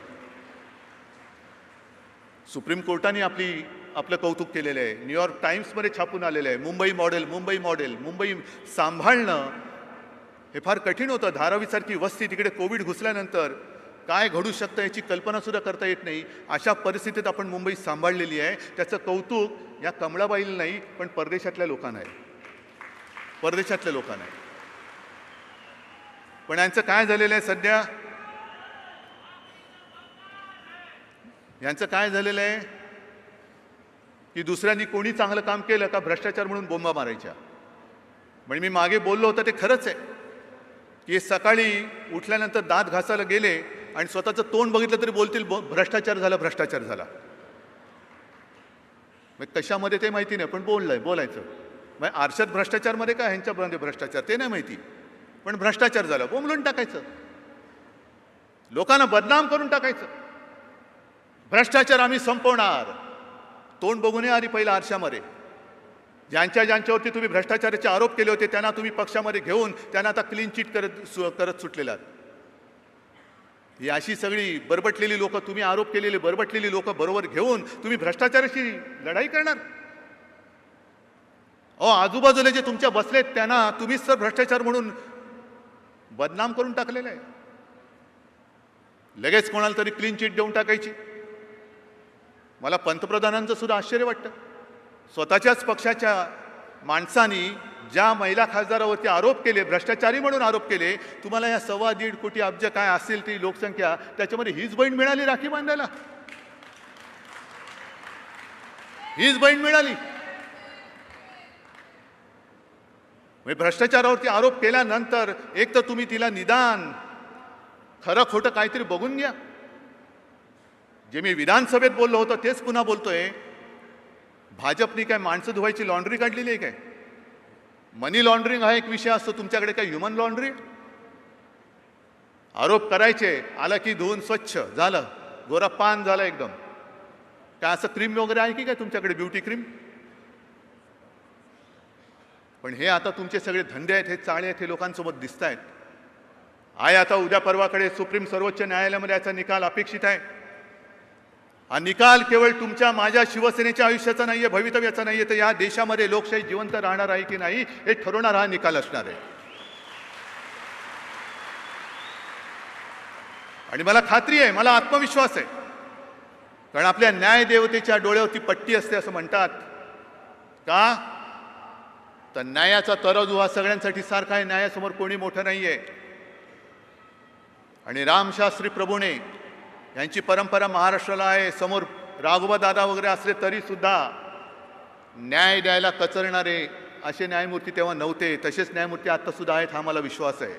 सुप्रीम कोर्टाने आपलं कौतुक केलेलं आहे. न्यूयॉर्क टाइम्समध्ये छापून आलेलं आहे. मुंबई मॉडेल, मुंबई मॉडेल, मुंबई सांभाळणं हे फार कठीण होतं. धारावीसारखी वस्ती तिकडे कोविड घुसल्यानंतर काय घडू शकतं याची कल्पनासुद्धा करता येत नाही. अशा परिस्थितीत आपण मुंबई सांभाळलेली आहे. त्याचं कौतुक या कमळाबाईला नाही, पण परदेशातल्या लोकांना आहे. परदेशातल्या लोकांना आहे. पण यांचं काय झालेलं आहे सध्या? यांचं काय झालेलं आहे की दुसऱ्यांनी कोणी चांगलं काम केलं का भ्रष्टाचार म्हणून बोंबा मारायच्या. म्हणजे मी मागे बोललो होतं ते खरंच आहे की सकाळी उठल्यानंतर दात घासायला गेले आणि स्वतःचं तोंड बघितलं तरी बोलतील भ्रष्टाचार झाला, भ्रष्टाचार झाला. मग कशामध्ये ते माहिती नाही, पण बोलायचं. मग आरशात भ्रष्टाचारमध्ये काय, ह्यांच्यामध्ये भ्रष्टाचार ते नाही माहिती, पण भ्रष्टाचार झाला बोंबलून टाकायचं, लोकांना बदनाम करून टाकायचं. भ्रष्टाचार आम्ही संपवणार. तोंड बघून आधी पहिला आरशामध्ये ज्यांच्यावरती तुम्ही भ्रष्टाचाराचे आरोप केले होते त्यांना तुम्ही पक्षामध्ये घेऊन त्यांना आता क्लीन चिट करत सुटलेला. ही अशी सगळी बरबटलेली लोक, तुम्ही आरोप केलेले बरबटलेली लोक बरोबर घेऊन तुम्ही भ्रष्टाचाराशी लढाई करणार. आजूबाजूला जे तुमच्या बसलेत त्यांना तुम्हीच तर भ्रष्टाचार म्हणून बदनाम करून टाकलेलं आहे. लगेच कोणाला तरी क्लीन चिट देऊन टाकायची. मला पंतप्रधानांचं सुद्धा आश्चर्य वाटतं. स्वतःच्याच पक्षाच्या माणसांनी ज्या महिला खासदारावरती आरोप केले, भ्रष्टाचारी म्हणून आरोप केले, तुम्हाला या 1.25 कोटी अब्ज काय असेल ती लोकसंख्या, त्याच्यामध्ये हीच बहीण मिळाली राखी बांधायला. हीच बहीण मिळाली. भ्रष्टाचारावरती आरोप केल्यानंतर एक तर तुम्ही तिला निदान खरं खोटं काहीतरी बघून घ्या. जे मी विधानसभेत बोललो होतो तेच पुन्हा बोलतोय. भाजपनी काय माणसं धुवायची लॉन्ड्री काढलेली आहे काय? मनी लॉन्ड्रिंग हा एक विषय असतो, तुमच्याकडे काय ह्युमन लॉन्ड्री? आरोप करायचे, आला की धुवून स्वच्छ झालं, गोरा पान झालं एकदम. काय असं क्रीम वगैरे आहे की काय तुमच्याकडे, ब्युटी क्रीम? पण हे आता तुमचे सगळे धंदे आहेत, हे चाळे आहेत, हे लोकांसोबत दिसत आहेत. आता उद्या परवाकडे सुप्रीम सर्वोच्च न्यायालयामध्ये याचा निकाल अपेक्षित आहे. हा निकाल केवळ तुमच्या माझ्या शिवसेनेच्या आयुष्याचा नाहीये, भवितव्याचा नाहीये, तर या देशामध्ये लोकशाही जिवंत राहणार आहे की नाही हे ठरवणारा हा निकाल असणार आहे. आणि मला खात्री आहे, मला आत्मविश्वास आहे, कारण आपल्या न्यायदेवतेच्या डोळ्यावरती पट्टी असते असं म्हणतात. का तर न्यायाचा तराजू हा सगळ्यांसाठी सारखा आहे, न्यायासमोर कोणी मोठं नाहीये. आणि रामशास्त्री प्रभूणे यांची परंपरा महाराष्ट्राला आहे. समोर राघोबा दादा वगैरे असले तरी सुद्धा न्याय द्यायला कचरणारे असे न्यायमूर्ती तेव्हा नव्हते, तसेच न्यायमूर्ती आता सुद्धा आहेत, हा मला विश्वास आहे.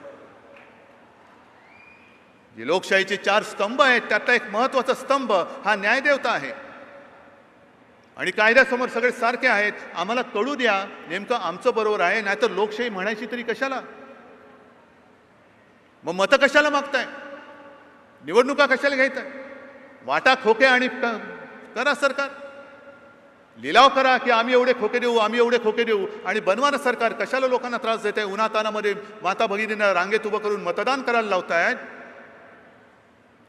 जे लोकशाहीचे 4 स्तंभ आहेत त्यातला एक महत्त्वाचा स्तंभ हा न्यायदेवता आहे. आणि कायद्यासमोर सगळे सारखे आहेत. आम्हाला कळू द्या नेमकं आमचं बरोबर आहे, नाहीतर लोकशाही म्हणायची तरी कशाला? मग मतं कशाला मागताय? निवडणुका कशाला घ्यायचाय? वाटा खोके आणि करा सरकार, लिलाव करा की आम्ही एवढे खोके देऊ, आम्ही एवढे खोके देऊ, आणि बनवा ना सरकार. कशाला लोकांना त्रास देत आहे? उन्हातानामध्ये माता भगिनींना रांगेत उभं करून मतदान करायला लावतायत.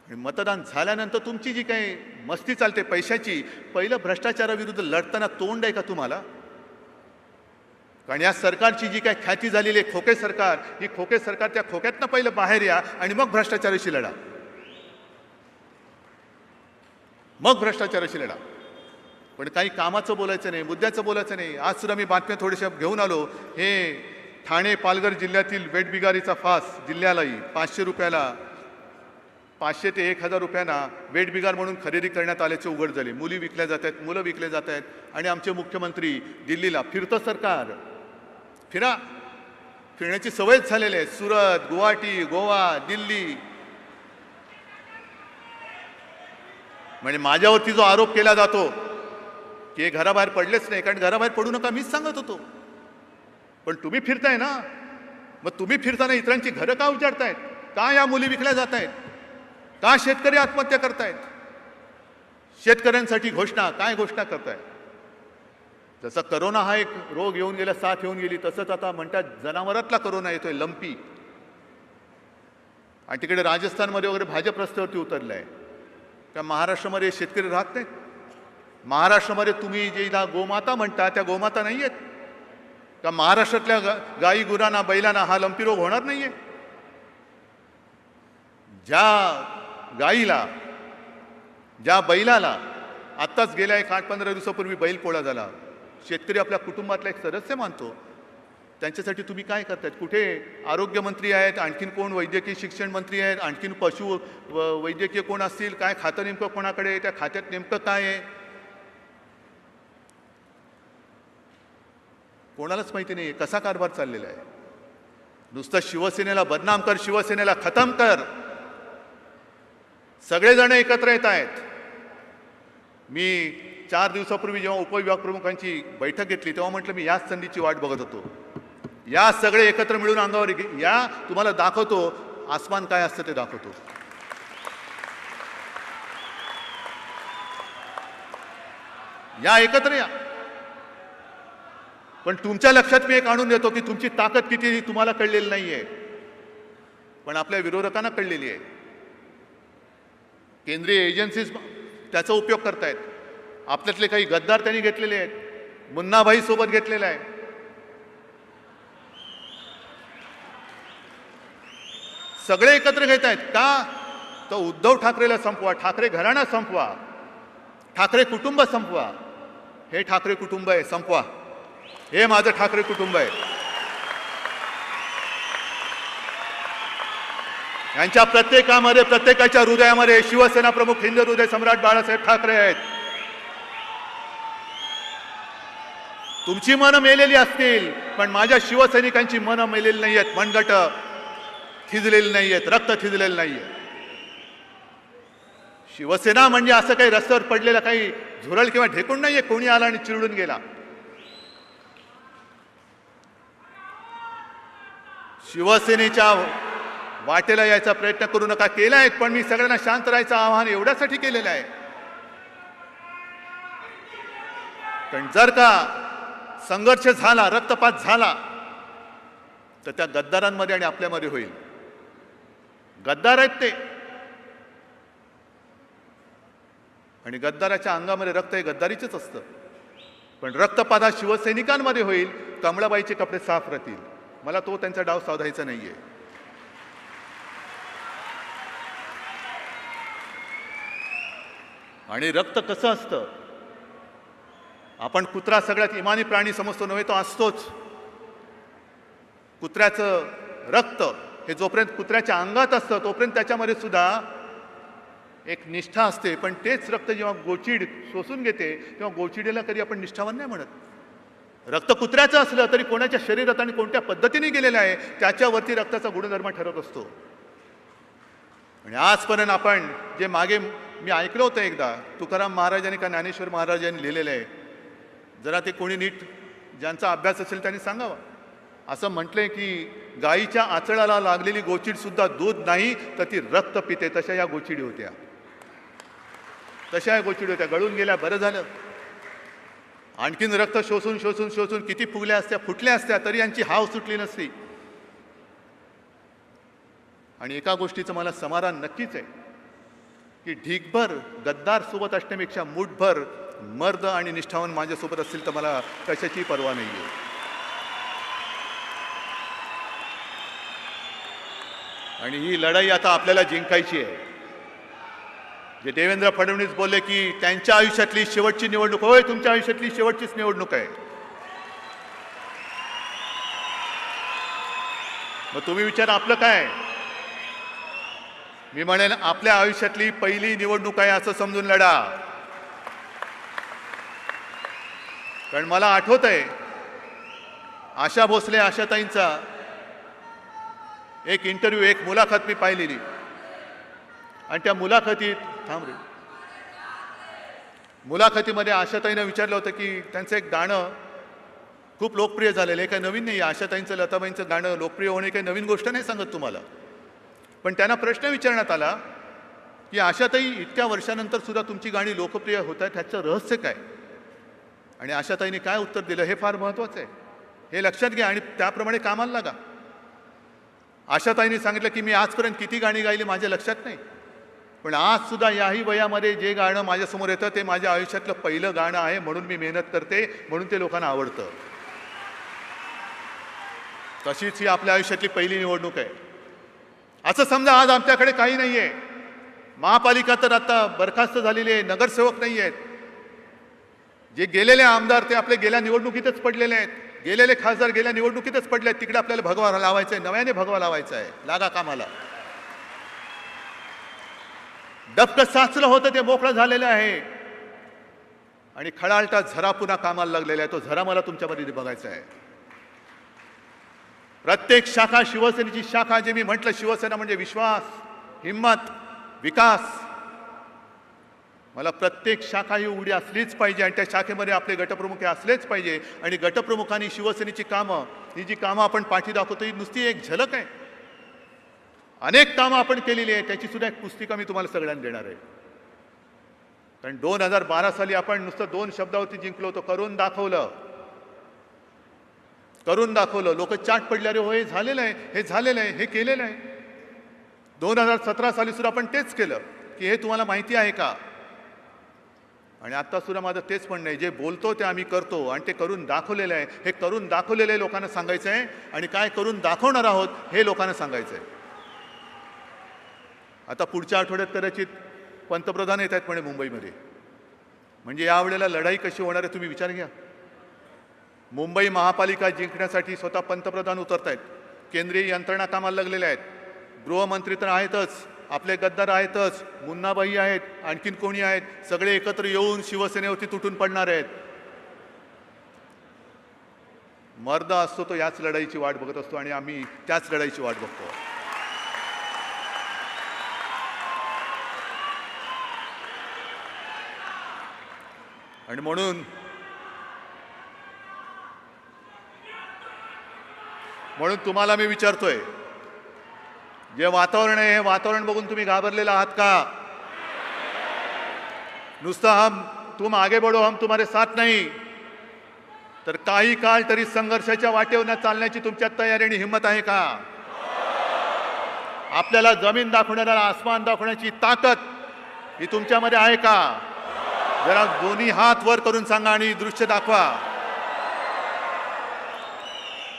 मतदान झाल्यानंतर तुमची जी काही मस्ती चालते पैशाची, पहिलं भ्रष्टाचाराविरुद्ध लढताना तोंड आहे का तुम्हाला? कारण या सरकारची जी काही ख्याती झालेली आहे खोके सरकार, ही खोके सरकार, त्या खोक्यातनं पहिलं बाहेर या आणि मग भ्रष्टाचाराशी लढा. मग भ्रष्टाचाराशी लढा. पण काही कामाचं बोलायचं नाही, मुद्द्याचं बोलायचं नाही. आज सुद्धा मी बातम्या थोड्याशा घेऊन आलो. हे ठाणे पालघर जिल्ह्यातील वेठबिगारीचा फास जिल्ह्यालाही 500 रुपयाला, 500 ते 1000 रुपयांना वेठबिगार म्हणून खरेदी करण्यात आल्याचे उघड झाले. मुली विकल्या जात आहेत, मुलं विकले जात आहेत. आणि आमचे मुख्यमंत्री दिल्लीला फिरतं सरकार, फिरण्याची सवयच झालेली आहे. सुरत, गुवाहाटी, गोवा, दिल्ली. म्हणजे माझ्यावरती जो आरोप केला जातो की हे घराबाहेर पडलेच नाही, कारण घराबाहेर पडू नका मीच सांगत होतो, पण तुम्ही फिरताय ना. मग तुम्ही फिरताना इतरांची घरं का उजाडतायत? का या मुली विकल्या जात आहेत? का शेतकरी आत्महत्या करतायत? शेतकऱ्यांसाठी घोषणा, काय घोषणा करताय? जसं करोना हा एक रोग येऊन गेला, साथ येऊन गेली, तसंच आता म्हणतात जनावरातला करोना येतोय, लंपी. आणि तिकडे राजस्थानमध्ये वगैरे भाजप रस्त्यावरती उतरलाय. का महाराष्ट्रामध्ये शेतकरी राहत नाहीत? महाराष्ट्रामध्ये तुम्ही जे गोमाता म्हणता त्या गोमाता नाही आहेत का? महाराष्ट्रातल्या गाई गुरांना बैलांना हा लंपी रोग होणार नाहीये? ज्या गाईला, ज्या बैलाला आत्ताच गेल्या 8-15 दिवसापूर्वी बैल पोळा झाला, शेतकरी आपल्या कुटुंबातला एक सदस्य मानतो, त्यांच्यासाठी तुम्ही काय करतायत? कुठे आरोग्यमंत्री आहेत, आणखीन कोण वैद्यकीय शिक्षण मंत्री आहेत, आणखीन वैद्यकीय कोण असतील, काय खातं नेमकं कोणाकडे आहे, त्या खात्यात नेमकं काय आहे कोणालाच माहिती नाही. कसा कारभार चाललेला आहे? नुसतं शिवसेनेला बदनाम कर, शिवसेनेला खतम कर, सगळेजण एकत्र येत आहेत. मी 4 दिवसापूर्वी जेव्हा उपविभाग प्रमुखांची बैठक घेतली तेव्हा म्हटलं मी याच संधीची वाट बघत होतो. या सगळे एकत्र मिळून अंगावर या, तुम्हाला दाखवतो आसमान काय असतं ते दाखवतो. या एकत्र या. पण तुमच्या लक्षात मी एक आणून देतो की तुमची ताकद किती तुम्हाला कळलेली नाहीये, पण आपल्या विरोधकांना कळलेली आहे. केंद्रीय एजन्सीज त्याचा उपयोग करतायत. आपल्यातले काही गद्दार त्यांनी घेतलेले आहेत, मुन्नाभाई सोबत घेतलेला आहे. सगळे एकत्र घेत आहेत का? तर उद्धव ठाकरेला संपवा, ठाकरे घराणा संपवा, ठाकरे कुटुंब संपवा. हे ठाकरे कुटुंब आहे, संपवा. हे माझं ठाकरे कुटुंब आहे. यांच्या प्रत्येकामध्ये, प्रत्येकाच्या हृदयामध्ये शिवसेना प्रमुख हिंद हृदय सम्राट बाळासाहेब ठाकरे आहेत. तुमची मनं मेलेली असतील, पण माझ्या शिवसैनिकांची मनं मेलेली नाही आहेत, मनगट थिजलेली नाही आहेत, रक्त थिजलेलं नाही आहे. शिवसेना म्हणजे असं काही रस्त्यावर पडलेला काही झुरळ किंवा ढेकून नाहीये, कोणी आला आणि चिरडून गेला. शिवसेनेच्या वाटेला यायचा प्रयत्न करू नका. केला आहे, पण मी सगळ्यांना शांत राहायचं आवाहन एवढ्यासाठी केलेलं आहे, पण जर का संघर्ष झाला, रक्तपात झाला, तर त्या गद्दारांमध्ये आणि आपल्यामध्ये होईल. गद्दार आहेत ते, आणि गद्दाराच्या अंगामध्ये रक्त हे गद्दारीचंच असतं. पण रक्तपात हा शिवसैनिकांमध्ये होईल, कमळाबाईचे कपडे साफ राहतील. मला तो त्यांचा डाव साधायचा नाहीये. आणि रक्त कसं असतं? आपण कुत्रा सगळ्यात इमानी प्राणी समजतो नव्हे, तो असतोच. कुत्र्याचं रक्त हे जोपर्यंत कुत्र्याच्या अंगात असतं तोपर्यंत त्याच्यामध्ये सुद्धा एक निष्ठा असते. पण तेच रक्त जेव्हा गोचिड शोषून घेते तेव्हा गोचिडीला कधी आपण निष्ठावान नाही म्हणत. रक्त कुत्र्याचं असलं तरी कोणाच्या शरीरात आणि कोणत्या पद्धतीने गेलेलं आहे त्याच्यावरती रक्ताचा गुणधर्म ठरत असतो. आणि आजपर्यंत आपण जे मागे मी ऐकलं होतं एकदा, तुकाराम महाराजांनी का ज्ञानेश्वर महाराजांनी लिहिलेलं आहे, जरा ते कोणी नीट ज्यांचा अभ्यास असेल त्यांनी सांगावा. असं म्हटलंय की गाईच्या आचळाला लागलेली गोचिड सुद्धा दूध नाही तर ती रक्त पिते. तशा या गोचिडी होत्या, तशा या गोचिडी होत्या. गळून गेल्या, बरं झालं. आणखीन रक्त शोषून शोषून शोषून किती फुगल्या असत्या, फुटल्या असत्या, तरी यांची हाव सुटली नसती. आणि एका गोष्टीचं मला समाधान नक्कीच आहे की ढीकभर गद्दार सोबत असण्यापेक्षा मुठभर मर्द आणि निष्ठावान माझ्यासोबत असतील तर मला कशाची पर्वा नाही आहे. आणि ही लढाई आता आपल्याला जिंकायची आहे. जे देवेंद्र फडणवीस बोलले की त्यांच्या आयुष्यातली शेवटची निवडणूक, होय तुमच्या आयुष्यातली शेवटचीच निवडणूक आहे. मग तुम्ही विचार आपलं काय? मी म्हणेन आपल्या आयुष्यातली पहिली निवडणूक आहे असं समजून लढा. कारण मला आठवत आहे आशा भोसले आशाताईंचा एक इंटरव्ह्यू, एक मुलाखत मी पाहिलेली. आणि त्या मुलाखतीमध्ये आशाताईनं विचारलं होतं की त्यांचं एक गाणं खूप लोकप्रिय झालेलं आहे. काही नवीन नाही. आशाताईंचं, लताबाईंचं गाणं लोकप्रिय होणे काही नवीन गोष्ट नाही सांगत तुम्हाला. पण त्यांना प्रश्न विचारण्यात आला की आशाताई इतक्या वर्षानंतर सुद्धा तुमची गाणी लोकप्रिय होत आहेत, ह्याचं रहस्य काय? आणि आशाताईंनी काय उत्तर दिलं हे फार महत्त्वाचं आहे. हे लक्षात घ्या आणि त्याप्रमाणे कामाला लागा. आशाताईंनी सांगितलं की मी आजपर्यंत किती गाणी गायली माझ्या लक्षात नाही, पण आज सुद्धा याही वयामध्ये जे गाणं माझ्यासमोर येतं ते माझ्या आयुष्यातलं पहिलं गाणं आहे, म्हणून मी मेहनत करते, म्हणून ते लोकांना आवडतं. तशीच ही आपल्या आयुष्यातली पहिली निवडणूक आहे. असं समजा आज आमच्याकडे काही नाही आहे. महापालिका तर आता बरखास्त झालेली आहे, नगरसेवक नाही आहेत. जे गेलेले आमदार ते आपले गेल्या निवडणुकीतच पडलेले आहेत, गेलेले खासदार गेल्या निवडणुकीतच पडले आहेत. तिकडे आपल्याला भगवा लावायचा आहे, नव्याने भगवा लावायचा आहे. लागा कामाला. डबकं साचलं होतं ते मोकळं झालेलं आहे आणि खळाळटा झरा पुन्हा कामाला लागलेला आहे. तो झरा मला तुमच्यामध्ये बघायचा आहे. प्रत्येक शाखा शिवसेनेची शाखा, जे मी म्हटलं शिवसेना म्हणजे विश्वास, हिम्मत, विकास. मला प्रत्येक शाखा ही उघडी असलीच पाहिजे आणि त्या शाखेमध्ये आपले गटप्रमुख हे असलेच पाहिजे. आणि गटप्रमुखांनी शिवसेनेची कामं, ही जी कामं आपण पाठी दाखवतो ही नुसती एक झलक आहे. अनेक कामं आपण केलेली आहे, त्याची सुद्धा एक पुस्तिका मी तुम्हाला सगळ्यांना देणार आहे. कारण 2012 साली आपण नुसतं 2 शब्दावरती जिंकलो होतो, करून दाखवलं. करून दाखवलं. लोक चाट पडले, अरे हो हे झालेलं आहे, हे झालेलं आहे, हे केलेलं आहे. 2017 साली सुद्धा आपण तेच केलं की हे तुम्हाला माहिती आहे का. आणि आता सुद्धा माझं तेच म्हणणं आहे, जे बोलतो ते आम्ही करतो आणि ते करून दाखवलेलं आहे. हे करून दाखवलेलं आहे लोकांना सांगायचं आहे आणि काय करून दाखवणार आहोत हे लोकांना सांगायचं आहे. आता पुढच्या आठवड्यात कदाचित पंतप्रधान येत आहेत म्हणे मुंबईमध्ये. म्हणजे यावेळेला लढाई कशी होणार आहे तुम्ही विचार घ्या. मुंबई महापालिका जिंकण्यासाठी स्वतः पंतप्रधान उतरत आहेत. केंद्रीय यंत्रणा कामाला लागलेल्या आहेत. गृहमंत्री तर आहेतच, आपले गद्दार आहेतच, मुन्नाबाई आहेत, आणखीन कोणी आहेत, सगळे एकत्र येऊन शिवसेनेवरती तुटून पडणार आहेत. मर्द असतो तो याच लढाईची वाट बघत असतो आणि आम्ही त्याच लढाईची वाट बघतो. आणि म्हणून तुम्हाला मी विचारतोय, जे वातावरण आहे हे वातावरण बघून तुम्ही घाबरलेला आहात का. नुसतं तुम आगे बढ़ो हम तुम्हारे साथ नाही, तर काही काळ तरी संघर्षाच्या वाटेवर चालण्याची तुमच्यात तयारी आणि हिंमत आहे का. आपल्याला जमीन दाखवण्याला आसमान दाखवण्याची ताकद ही तुमच्यामध्ये आहे का. जरा दोन्ही हात वर करून सांगा आणि दृश्य दाखवा.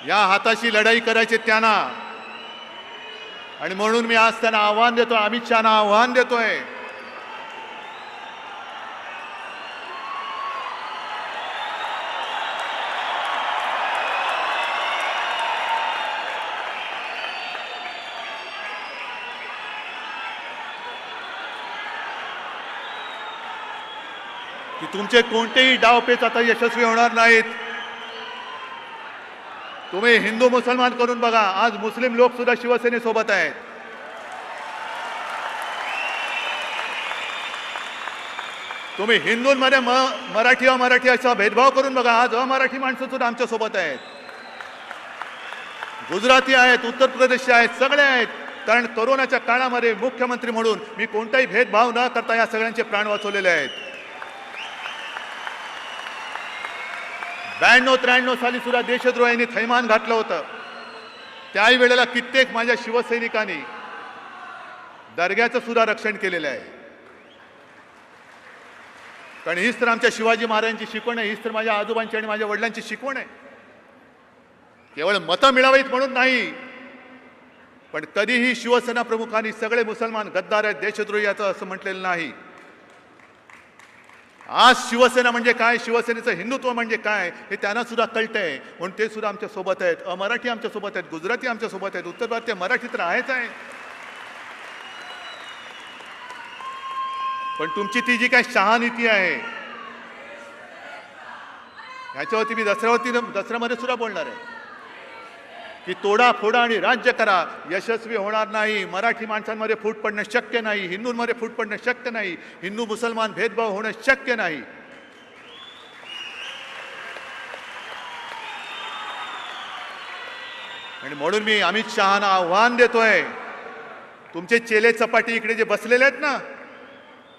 या हाताशी लढाई करायची त्यांना. आणि म्हणून मी आज त्यांना आव्हान देतो, अमित शहाना आव्हान देतोय, की तुमचे कोणतेही डावपेच आता यशस्वी होणार नाहीत. तुम्ही हिंदू मुसलमान करून बघा, आज मुस्लिम लोक सुद्धा शिवसेनेसोबत आहेत. तुम्ही हिंदूंमध्ये मराठी अमराठी असा भेदभाव करून बघा, आज अमराठी माणसं सुद्धा आमच्या सोबत आहेत. गुजराती आहेत, उत्तर प्रदेशचे आहेत, सगळे आहेत. कारण कोरोनाच्या काळामध्ये मुख्यमंत्री म्हणून मी कोणताही भेदभाव न करता या सगळ्यांचे प्राण वाचवलेले आहेत. 92-93 साली सुद्धा देशद्रोहांनी थैमान घातलं होतं. त्याही वेळेला कित्येक माझ्या शिवसैनिकांनी दर्ग्याचं सुद्धा रक्षण केलेलं आहे. कारण हीच तर आमच्या शिवाजी महाराजांची शिकवण आहे, हीच तर माझ्या आजोबांची आणि माझ्या वडिलांची शिकवण आहे. केवळ मतं मिळावीत म्हणून नाही, पण कधीही शिवसेना प्रमुखांनी सगळे मुसलमान गद्दार आहेत, देशद्रोही आहेत असं म्हटलेलं नाही. आज शिवसेना म्हणजे काय, शिवसेनेचं हिंदुत्व म्हणजे काय हे त्यांना सुद्धा कळतंय. म्हणून ते सुद्धा आमच्या सोबत आहेत. अमराठी आमच्या सोबत आहेत, गुजराती आमच्या सोबत आहेत, उत्तर भारतीय मराठी तर आहेच आहे. पण तुमची ती जी काय शहानीती आहे ह्याच्यावरती मी दसऱ्यामध्ये सुद्धा बोलणार आहे की तोडा फोडा आणि राज्य करा, यशस्वी होणार नाही. मराठी माणसांमध्ये फूट पडणं शक्य नाही, हिंदूंमध्ये फूट पडणं शक्य नाही, हिंदू मुसलमान भेदभाव होणं शक्य नाही. आणि म्हणून मी अमित शहाना आव्हान देतोय, तुमचे चेले चपाटी इकडे जे बसलेले आहेत ना,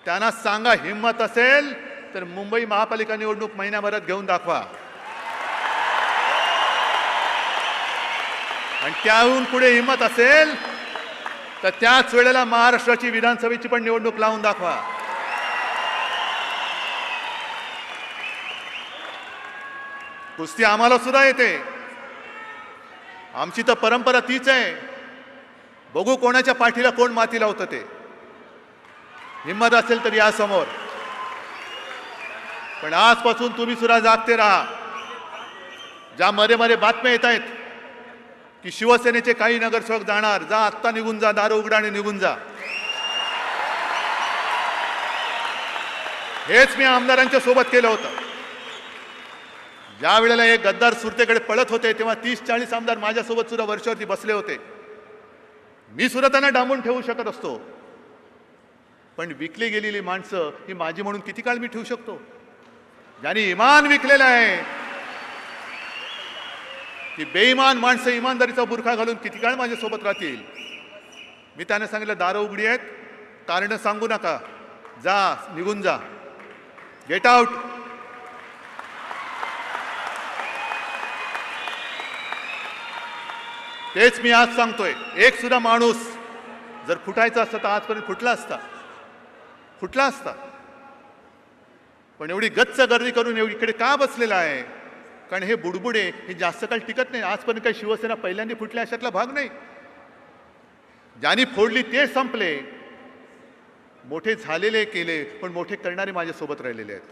त्यांना सांगा, हिम्मत असेल तर मुंबई महापालिका निवडणूक महिन्याभरात घेऊन दाखवा. आणि त्याहून पुढे हिम्मत असेल तर त्याच वेळेला महाराष्ट्राची विधानसभेची पण निवडणूक लावून दाखवा. कुस्ती आम्हाला सुद्धा येते, आमची तर परंपरा तीच आहे. बघू कोणाच्या पाठीला कोण माती लावतं ते. हिम्मत असेल तर या समोर. पण आजपासून तुम्ही सुद्धा जागते राहा. ज्या मध्ये मध्ये बातम्या येत आहेत की शिवसेनेचे काही नगरसेवक जाणार, जा आत्ता निघून जा, दार उघडा आणि निघून जा. हेच मी आमदारांच्या सोबत केलं होतं. ज्या वेळेला हे गद्दार सुरतेकडे पळत होते तेव्हा 30-40 आमदार माझ्यासोबत सुद्धा वर्षावरती बसले होते. मी सुद्धा त्यांना डांबून ठेवू शकत असतो. पण विकली गेलेली माणसं ही माझी म्हणून किती काळ मी ठेवू शकतो? ज्यांनी इमान विकलेलं आहे ती बेईमान माणसं इमानदारीचा बुरखा घालून किती काळ माझ्यासोबत राहतील? मी त्यांना सांगितलं दारं उघडी आहेत, कारण सांगू नका, जा निघून जा, गेट आउट. तेच मी आज सांगतोय. एक सुद्धा माणूस जर फुटायचा असता तर आजपर्यंत फुटला असता. पण एवढी गच्च गर्दी करून इकडे का बसलेला आहे? कारण हे बुडबुडे हे जास्त काळ टिकत नाही. आजपर्यंत काही शिवसेना पहिल्यांदा फुटल्या अशातला भाग नाही. ज्यांनी फोडली ते संपले, मोठे झालेले केले, पण मोठे करणारे माझ्यासोबत राहिलेले आहेत.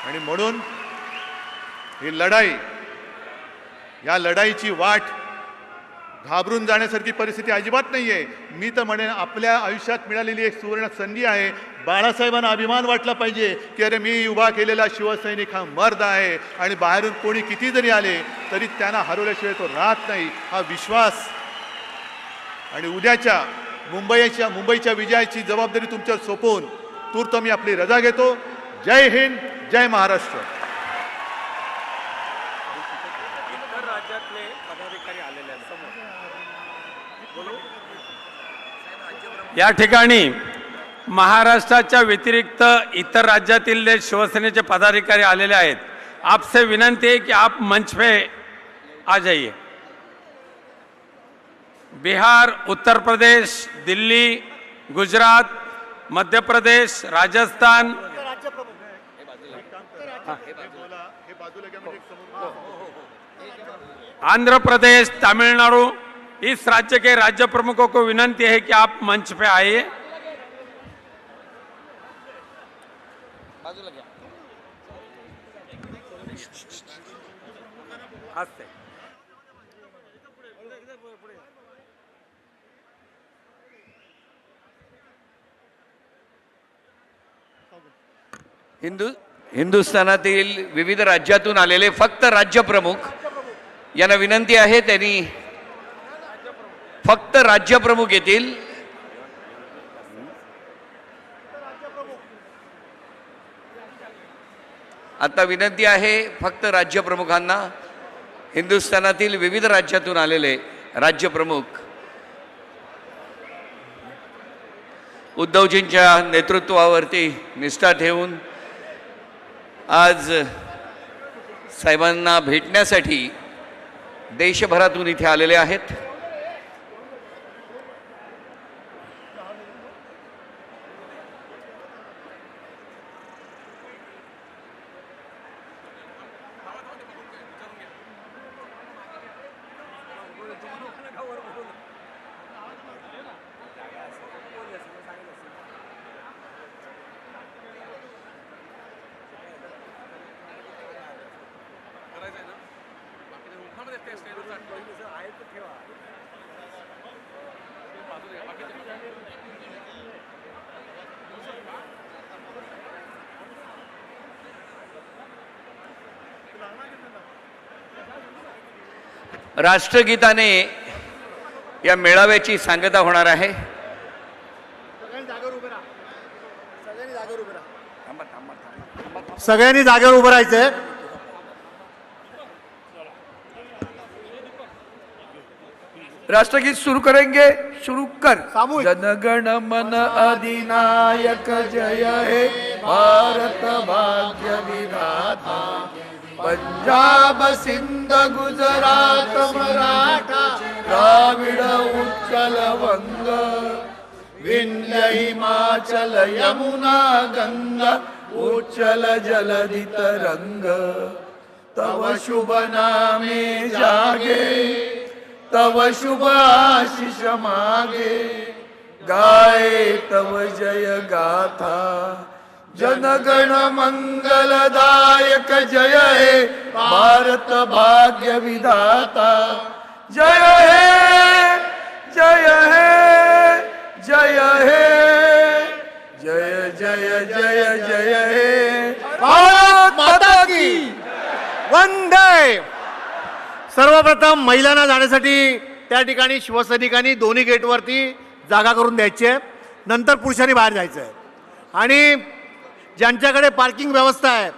आणि म्हणून ही लढाई, या लढाईची वाट घाबरून जाण्यासारखी परिस्थिती अजिबात नाही आहे. मी तर म्हणेन आपल्या आयुष्यात मिळालेली एक सुवर्ण संधी आहे. बाळासाहेबांना अभिमान वाटला पाहिजे की अरे मी उभा केलेला शिवसैनिक हा मर्द आहे आणि बाहेरून कोणी किती जरी आले तरी त्यांना हरवल्याशिवाय तो राहत नाही, हा विश्वास. आणि उद्याच्या मुंबईच्या विजयाची जबाबदारी तुमच्यावर सोपवून तूर्त मी आपली रजा घेतो. जय हिंद, जय महाराष्ट्र. या ठिकाणी महाराष्ट्राच्या व्यतिरिक्त इतर राज्यातील शिवसेनेचे पदाधिकारी आलेले आहेत. आपसे विनंती है कि आप मंच पे आ जाइए. बिहार, उत्तर प्रदेश, दिल्ली, गुजरात, मध्य प्रदेश, राजस्थान, आंध्र प्रदेश, तमिलनाडु, इस राज्य के राज्य प्रमुखों को विनंती है कि आप मंच पे आइए. हिंदुस्थानातील विविध राज्यातून आलेले फक्त राज्य प्रमुख यांना विनंती आहे, त्यांनी फक्त राज्य प्रमुख येतील. आता विनंती आहे फक्त राज्य प्रमुखांना, हिंदुस्थानातील विविध राज्यातून आलेले राज्य प्रमुख उद्धवजींच्या नेतृत्वावरती निष्ठा ठेवून आज साहेबांना भेटण्यासाठी देशभरातून इथे आलेले आहेत. राष्ट्रगीताने या मेळाव्याची सांगता होणार आहे. सगळ्यांनी जागेवर उभं राहायचंय. राष्ट्रगीत शुरू करेंगे. शुरू कर. जनगण मन अधिनायक जय हे भारत भाग्य विधाता. पंजाब सिंध गुजरात मराठा द्राविड उत्कल वंग. विंध्य हिमाचल यमुना गंगा उच्चल जलधि तरंग. तव शुभ नामे जागे तव शुभ आशीष मागे गाये तव जय गाथा जनगण मंगलदायक जय हे भारत भाग्य विधाता जय हे जय हे जय हे जय जय जय जय हे भारत माता की वंदे. सर्वप्रथम महिलांना जाण्यासाठी त्या ठिकाणी शिवसैनिकांनी दोन्ही गेटवरती जागा करून द्यायची आहे. नंतर पुरुषांनी बाहेर जायचं आहे. आणि ज्यांच्याकडे पार्किंग व्यवस्था आहे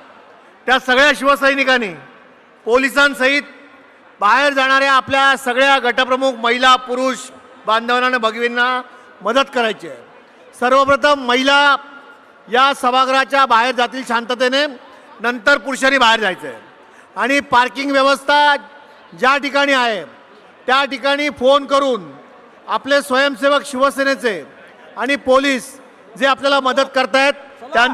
त्या सगळ्या शिवसैनिकांनी पोलिसांसहित बाहेर जाणाऱ्या आपल्या सगळ्या गटप्रमुख महिला पुरुष बांधवांना भगिनींना मदत करायची आहे. सर्वप्रथम महिला या सभागृहाच्या बाहेर जातील शांततेने, नंतर पुरुषांनी बाहेर जायचं आहे. आणि पार्किंग व्यवस्था ज्या ठिकाणी आहे त्या ठिकाणी फोन करून आपले स्वयंसेवक शिवसेनेचे आणि पोलीस जे आपल्याला मदत करतायत त्या